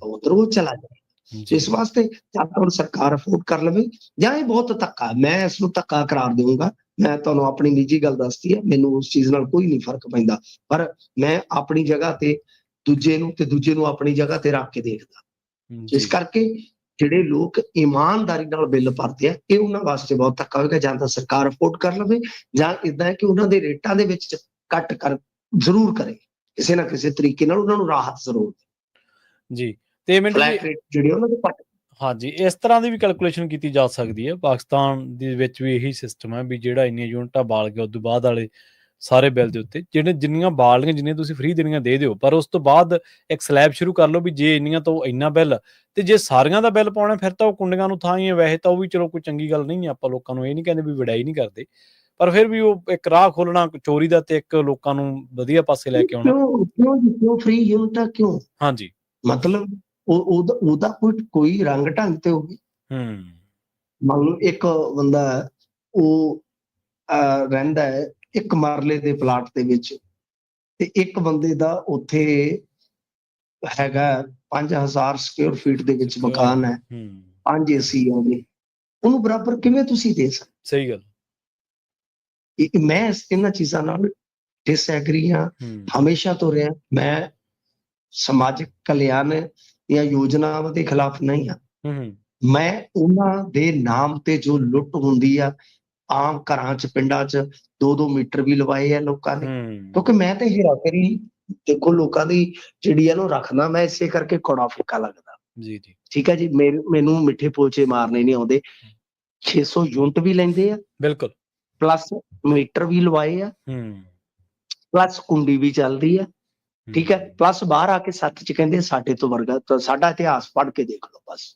ਉਧਰੋਂ ਚਲਾ ਜਾਏ। ਇਸ ਵਾਸਤੇ ਜਾਂ ਤਾਂ ਹੁਣ ਸਰਕਾਰ ਅਫੋਰਡ ਕਰ ਲਵੇ, ਜਾਂ ਇਹ ਬਹੁਤ ਧੱਕਾ, ਮੈਂ ਇਸ ਨੂੰ ਧੱਕਾ ਕਰਾਰ ਦੇਵਾਂਗਾ। ਮੈਂ ਤੁਹਾਨੂੰ ਆਪਣੀ ਨਿੱਜੀ ਗੱਲ ਦੱਸਦੀ ਹੈ, ਮੈਨੂੰ ਉਸ ਚੀਜ਼ ਨਾਲ ਕੋਈ ਨਹੀਂ ਫਰਕ ਪੈਂਦਾ, ਪਰ ਮੈਂ ਆਪਣੀ ਜਗ੍ਹਾ ਤੇ ਦੂਜੇ ਨੂੰ ਤੇ ਦੂਜੇ ਨੂੰ ਆਪਣੀ ਜਗ੍ਹਾ ਤੇ ਰੱਖ ਕੇ ਦੇਖਦਾ। ਇਸ ਕਰਕੇ ਜਿਹੜੇ ਲੋਕ ਇਮਾਨਦਾਰੀ ਨਾਲ ਬਿੱਲ ਭਰਦੇ ਆ, ਇਹ ਉਹਨਾਂ ਵਾਸਤੇ ਬਹੁਤ ਧੱਕਾ ਹੋਏਗਾ। ਜਾਂ ਤਾਂ ਸਰਕਾਰ ਅਫੋਰਡ ਕਰ ਲਵੇ, ਜਾਂ ਇਦਾਂ ਹੈ ਕਿ ਉਹਨਾਂ ਦੇ ਰੇਟਾਂ ਦੇ ਵਿੱਚ ਕੱਟ ਕਰ ਜ਼ਰੂਰ ਕਰੇ, ਕਿਸੇ ਨਾ ਕਿਸੇ ਤਰੀਕੇ ਨਾਲ ਉਹਨਾਂ ਨੂੰ ਰਾਹਤ ਜ਼ਰੂਰ ਜੀ। ਤੇ ਮੈਨੂੰ ਫਲੈਟ ਰੇਟ ਜਿਹੜੇ ਉਹਨਾਂ ਦੇ ਘੱਟ। ਹਾਂਜੀ, ਇਸ ਤਰ੍ਹਾਂ ਦੀ ਵੀ ਕੈਲਕੂਲੇਸ਼ਨ ਕੀਤੀ ਜਾ ਸਕਦੀ ਹੈ। ਪਾਕਿਸਤਾਨ ਦੇ ਵਿੱਚ ਵੀ ਇਹੀ ਸਿਸਟਮ ਹੈ ਵੀ ਜਿਹੜਾ ਇੰਨੀਆਂ ਯੂਨਿਟਾਂ ਬਾਲ ਗਿਆ, ਉਦੋਂ ਬਾਅਦ ਵਾਲੇ ਸਾਰੇ ਬਿੱਲ ਦੇ ਉੱਤੇ ਜਿੰਨੀਆਂ ਬਾਲਣੀਆਂ, ਜਿੰਨੀਆਂ ਤੁਸੀਂ ਫ੍ਰੀ ਦੇਣੀਆਂ ਦੇ ਦਿਓ, ਪਰ ਉਸ ਤੋਂ ਬਾਅਦ ਇੱਕ ਸਲੈਬ ਸ਼ੁਰੂ ਕਰ ਲਓ ਵੀ ਜੇ ਇੰਨੀਆਂ ਤੋਂ ਇੰਨਾ ਬਿੱਲ, ਤੇ ਜੇ ਸਾਰੀਆਂ ਦਾ ਬਿੱਲ ਪਾਉਣਾ ਫਿਰ ਤਾਂ ਉਹ ਕੁੰਡੀਆਂ ਨੂੰ ਥਾਂ ਹੀ ਹੈ। ਵੈਸੇ ਤਾਂ ਉਹ ਵੀ ਚਲੋ ਕੋਈ ਚੰਗੀ ਗੱਲ ਨਹੀਂ ਹੈ, ਆਪਾਂ ਲੋਕਾਂ ਨੂੰ ਇਹ ਨਹੀਂ ਕਹਿੰਦੇ ਵੀ ਵਡਿਆਈ ਨਹੀਂ ਕਰਦੇ, ਪਰ ਫਿਰ ਵੀ ਉਹ ਇੱਕ ਰਾਹ ਖੋਲਣਾ ਚੋਰੀ ਦਾ ਤੇ ਇੱਕ ਲੋਕਾਂ ਨੂੰ ਵਧੀਆ ਪਾਸੇ ਲੈ ਕੇ ਆਉਣਾ। ਕਿਉਂ ਫ੍ਰੀ ਯੂਨਿਟਾਂ ਕਿਉਂ? ਹਾਂਜੀ, ਮਤਲਬ ਉਹਦਾ ਕੋਈ ਰੰਗ ਢੰਗ ਤੇ ਹੋਵੇ। ਮੰਨ ਲਓ ਇੱਕ ਬੰਦਾ ਉਹ ਰਹਿੰਦਾ ਹੈ ਇੱਕ ਮਰਲੇ ਦੇ ਪਲਾਟ ਦੇ ਵਿੱਚ, ਤੇ ਇੱਕ ਬੰਦੇ ਦਾ ਉੱਥੇ ਹੈਗਾ 5000 ਸਕੁਅਰ ਫੀਟ ਦੇ ਵਿੱਚ ਮਕਾਨ ਹੈ, 5 AC ਆਉਂਦੇ, ਉਹਨੂੰ ਬਰਾਬਰ ਕਿਵੇਂ ਤੁਸੀਂ ਦੇ ਸਕਦੇ? ਸਹੀ ਗੱਲ। ਮੈਂ ਇਹਨਾਂ ਚੀਜ਼ਾਂ ਨਾਲ ਡਿਸਐਗਰੀ ਹਾਂ, ਹਮੇਸ਼ਾ ਤੋਂ ਰਿਹਾ। ਮੈਂ ਸਮਾਜਿਕ ਕਲਿਆਣ ਜਾਂ ਯੋਜਨਾਵਾਂ ਦੇ ਖਿਲਾਫ ਨਹੀਂ ਹਾਂ। ਮੈਂ ਉਹਨਾਂ ਦੇ ਨਾਮ ਤੇ ਜੋ ਲੁੱਟ ਹੁੰਦੀ ਆ ਆਮ ਘਰਾਂ 'ਚ, ਪਿੰਡਾਂ 'ਚ 2-2 ਮੀਟਰ ਵੀ ਲਵਾਏ ਆ ਲੋਕਾਂ ਨੇ, ਕਿਉਂਕਿ ਮੈਂ ਤੇ ਹੀਰਾਫੇਰੀ ਦੇਖੋ ਲੋਕਾਂ ਦੀ ਜਿਹੜੀ ਆ ਨੂੰ ਰੱਖਣਾ, ਮੈਂ ਇਸੇ ਕਰਕੇ ਕੌੜਾ ਫਿੱਕਾ ਲੱਗਦਾ। ਜੀ ਜੀ, ਠੀਕ ਹੈ ਜੀ। ਮੈਨੂੰ ਮਿੱਠੇ ਪੋਚੇ ਮਾਰਨੇ ਨਹੀਂ ਆਉਂਦੇ। 600 ਯੂਨਿਟ ਵੀ ਲੈਂਦੇ ਆ, ਬਿਲਕੁਲ, ਪਲੱਸ ਮੀਟਰ ਵੀ ਲਵਾਏ ਆ, ਪਲੱਸ ਕੁੰਡੀ ਵੀ ਚੱਲਦੀ ਆ, ਠੀਕ ਹੈ, ਪਲੱਸ ਬਾਹਰ ਆ ਕੇ ਸੱਚ 'ਚ ਕਹਿੰਦੇ ਸਾਡੇ ਤੋਂ ਵਰਗਾ, ਸਾਡਾ ਇਤਿਹਾਸ ਪੜ੍ਹ ਕੇ ਦੇਖ ਲਓ ਬਸ।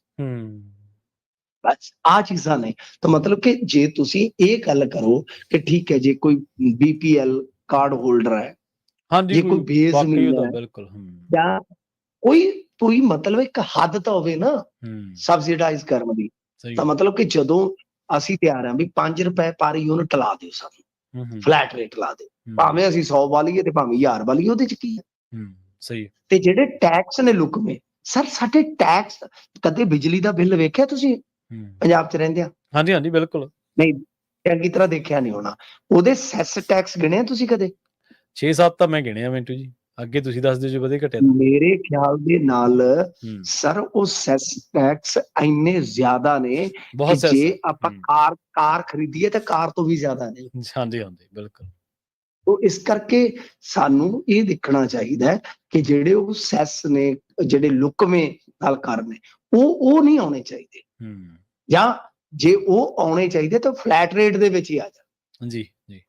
ਬਸ ਆਹ ਚੀਜ਼ਾਂ ਨੇ। ਤਾਂ ਮਤਲਬ ਕਿ ਜੇ ਤੁਸੀਂ ਇਹ ਗੱਲ ਕਰੋ ਕਿ ਠੀਕ ਹੈ, ਜੇ ਕੋਈ BPL ਕਾਰਡ ਹੋਲਡਰ ਹੈ, ਜੇ ਕੋਈ ਬੇਸ ਜ਼ਮੀਨ ਹੈ, ਜਾਂ ਕੋਈ ਮਤਲਬ ਇੱਕ ਹੱਦ ਤਾਂ ਹੋਵੇ ਨਾ ਸਬਸਿਡਾਈਜ਼ ਕਰਨ ਦੀ। ਤਾਂ ਮਤਲਬ ਕਿ ਜਦੋਂ ਅਸੀਂ ਤਿਆਰ ਹਾਂ ਵੀ 5 ਰੁਪਏ ਪਰ ਯੂਨਿਟ ਲਾ ਦਿਓ, ਸਾਨੂੰ ਫਲੈਟ ਰੇਟ ਲਾ ਦਿਓ, ਭਾਵੇਂ ਅਸੀਂ 100 ਵਾਲੀਏ ਤੇ ਭਾਵੇਂ 1000 ਵਾਲੀਏ, ਉਹਦੇ 'ਚ ਕੀ ਹੈ? ਸਹੀ। ਤੇ ਜਿਹੜੇ ਟੈਕਸ ਨੇ ਲੁਕਵੇਂ, ਸਰ ਸਾਡੇ ਟੈਕਸ, ਕਦੇ ਬਿਜਲੀ ਦਾ ਬਿੱਲ ਵੇਖਿਆ ਤੁਸੀਂ ਪੰਜਾਬ 'ਚ ਰਹਿੰਦੇ ਆ? ਹਾਂਜੀ ਹਾਂਜੀ, ਬਿਲਕੁਲ ਨਹੀਂ, ਚੰਗੀ ਤਰ੍ਹਾਂ ਦੇਖਿਆ ਨਹੀਂ ਹੋਣਾ। ਉਹਦੇ ਸੈਸ ਟੈਕਸ ਗਿਣਿਆ ਤੁਸੀਂ ਕਦੇ? 6-7 ਤਾਂ ਮੈਂ ਗਿਣਿਆ ਮਿੰਟੂ ਜੀ, ਅੱਗੇ ਤੁਸੀਂ ਦੱਸ ਦਿਓ ਜੇ ਵਧੇ ਘਟੇ। ਮੇਰੇ ਖਿਆਲ ਦੇ ਨਾਲ ਸਰ ਉਹ ਸੈਸ ਟੈਕਸ ਇੰਨੇ ਜ਼ਿਆਦਾ ਨੇ ਕਿ ਜੇ ਆਪਾਂ ਕਾਰ ਖਰੀਦੀਏ ਤਾਂ ਕਾਰ ਤੋਂ ਵੀ ਜ਼ਿਆਦਾ ਨੇ। ਹਾਂਜੀ ਹਾਂਜੀ, ਬਿਲਕੁਲ। ਤੋ ਇਸ ਕਰਕੇ ਸਾਨੂੰ ਇਹ ਦੇਖਣਾ ਚਾਹੀਦਾ ਕਿ ਜਿਹੜੇ ਉਹ ਸੈਸ ਨੇ, ਜਿਹੜੇ ਲੁਕਵੇਂ ਨਾਲ ਕਰ ਨੇ, ਉਹ ਨਹੀਂ ਆਉਣੇ ਚਾਹੀਦੇ, ਜਾਂ ਜੇ ਉਹ ਆਉਣੇ ਚਾਹੀਦੇ ਤਾਂ ਫਲੈਟ ਰੇਟ ਦੇ ਵਿੱਚ ਹੀ ਆ ਜਾਣ। ਜੀ ਜੀ,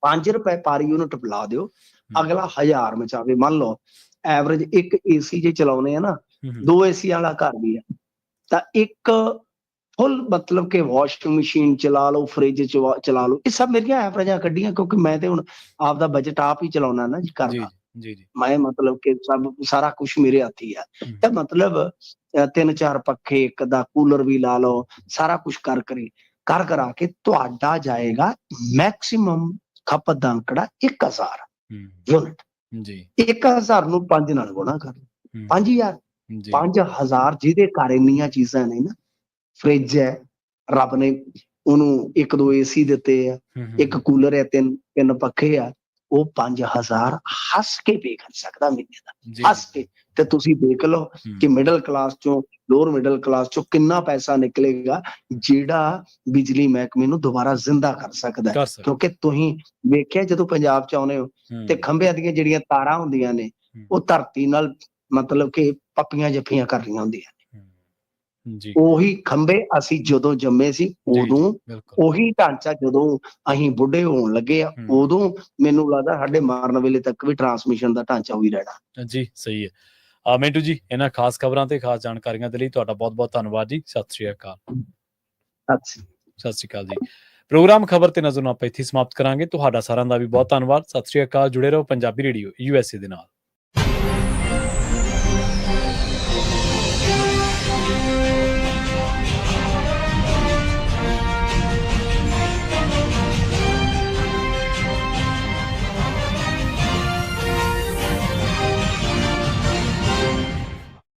5 ਰੁਪਏ ਪਰ ਯੂਨਿਟ ਲਾ ਦਿਓ, ਅਗਲਾ 1000 ਮਚਾਵੇ। ਮੰਨ ਲਓ ਐਵਰੇਜ ਇੱਕ AC ਜੇ ਚਲਾਉਣੇ ਆ ਨਾ, 2 AC ਵਾਲਾ ਘਰ ਵੀ ਆ, ਤਾਂ ਇੱਕ ਫੁੱਲ ਮਤਲਬ ਕਿ ਵਾਸ਼ਿੰਗ ਮਸ਼ੀਨ ਚਲਾ ਲਓ, ਫ੍ਰਿਜ ਚਲਾ ਲਓ, ਇਹ ਸਭ ਮੇਰੀਆਂ ਐਵਰੇਜਾਂ ਕੱਢੀਆਂ, ਕਿਉਂਕਿ ਮੈਂ ਤੇ ਹੁਣ ਆਪਦਾ ਬਜਟ ਆਪ ਹੀ ਚਲਾਉਣਾ ਨਾ ਜੀ ਘਰ ਦਾ। ਮੈਂ ਮਤਲਬ ਕਿ ਸਾਰਾ ਕੁਛ ਮੇਰੇ ਹੱਥ ਹੀ ਆ। ਤਾਂ ਮਤਲਬ 3-4 ਪੱਖੇ, ਇੱਕ ਦਾ ਕੂਲਰ ਵੀ ਲਾ ਲਓ, ਸਾਰਾ ਕੁਛ ਕਰਾ ਕੇ ਤੁਹਾਡਾ ਜਾਏਗਾ ਮੈਕਸਿਮਮ ਖਪਤ ਦਾ ਅੰਕੜਾ 1000 ਯੂਨਿਟ। ਜੀ 1000 ਨੂੰ 5 ਨਾਲ ਗੁਣਾ ਕਰ, ਹੂੰ, 5000 ਜੀ 5000 ਜਿਹਦੇ ਘਰ ਇੰਨੀਆਂ ਚੀਜ਼ਾਂ ਨੇ ਨਾ, ਫ੍ਰਿਜ ਹੈ, ਰੱਬ ਨੇ ਉਹਨੂੰ 1-2 ਏਸੀ ਦਿੱਤੇ ਆ, ਹੂੰ, ਇੱਕ ਕੂਲਰ ਹੈ, ਤਿੰਨ ਪੱਖੇ ਆ, ਉਹ 5000 ਹੱਸ ਕੇ ਪੇ ਕਰ ਸਕਦਾ ਮਹੀਨੇ ਦਾ, ਜੀ ਹੱਸ ਕੇ। ਤੇ ਤੁਸੀਂ ਦੇਖ ਲਓ ਕਿ ਮਿਡਲ ਕਲਾਸ ਚੋਂ, ਲੋਅਰ ਮਿਡਲ ਕਲਾਸ ਚੋਂ ਕਿੰਨਾ ਪੈਸਾ ਨਿਕਲੇਗਾ ਜਿਹੜਾ ਬਿਜਲੀ ਮਹਿਕਮੇ ਨੂੰ ਦੁਬਾਰਾ ਜ਼ਿੰਦਾ ਕਰ ਸਕਦਾ ਹੈ। ਕਰ ਸਕਦੇ ਕਿਉਂਕਿ ਤੁਸੀਂ ਵੇਖਿਆ ਜਦੋਂ ਪੰਜਾਬ ਚ ਆਉਨੇ ਹੋ ਤੇ ਖੰਭਿਆਂ ਦੀਆਂ ਜਿਹੜੀਆਂ ਤਾਰਾਂ ਹੁੰਦੀਆਂ ਨੇ ਉਹ ਧਰਤੀ ਨਾਲ ਮਤਲਬ ਕਿ ਪੱਪੀਆਂ ਜੱਫੀਆਂ ਕਰ ਰਹੀਆਂ ਹੁੰਦੀਆਂ ਨੇ। ਜੀ ਉਹੀ ਖੰਭੇ ਅਸੀਂ ਜਦੋਂ ਜੰਮੇ ਸੀ ਜੀ ਉਦੋਂ, ਬਿਲਕੁਲ ਉਹੀ ਢਾਂਚਾ ਜਦੋਂ ਅਸੀਂ ਬੁੱਢੇ ਹੋਣ ਲੱਗੇ ਆ ਉਦੋਂ ਮੈਨੂੰ ਲੱਗਦਾ ਸਾਡੇ ਮਾਰਨ ਵੇਲੇ ਤੱਕ ਵੀ ਟਰਾਂਸਮਿਸ਼ਨ ਦਾ ਢਾਂਚਾ ਉਹੀ ਰਹਿਣਾ। ਜੀ ਸਹੀ ਹੈ। ਮਿੰਟੂ ਜੀ, ਇਹਨਾਂ ਖਾਸ ਖਬਰਾਂ ਤੇ ਖਾਸ ਜਾਣਕਾਰੀਆਂ ਦੇ ਲਈ ਤੁਹਾਡਾ ਬਹੁਤ ਬਹੁਤ ਧੰਨਵਾਦ ਜੀ। ਸਤਿ ਸ਼੍ਰੀ ਅਕਾਲ। ਸਤਿ ਸ਼੍ਰੀ ਅਕਾਲ ਜੀ। ਪ੍ਰੋਗਰਾਮ ਖਬਰ ਤੇ ਨਜ਼ਰ ਨੂੰ ਆਪਾਂ ਇੱਥੇ ਸਮਾਪਤ ਕਰਾਂਗੇ। ਤੁਹਾਡਾ ਸਾਰਿਆਂ ਦਾ ਵੀ ਬਹੁਤ ਧੰਨਵਾਦ। ਸਤਿ ਸ਼੍ਰੀ ਅਕਾਲ। ਜੁੜੇ ਰਹੋ ਪੰਜਾਬੀ ਰੇਡੀਓ USA ਦੇ ਨਾਲ।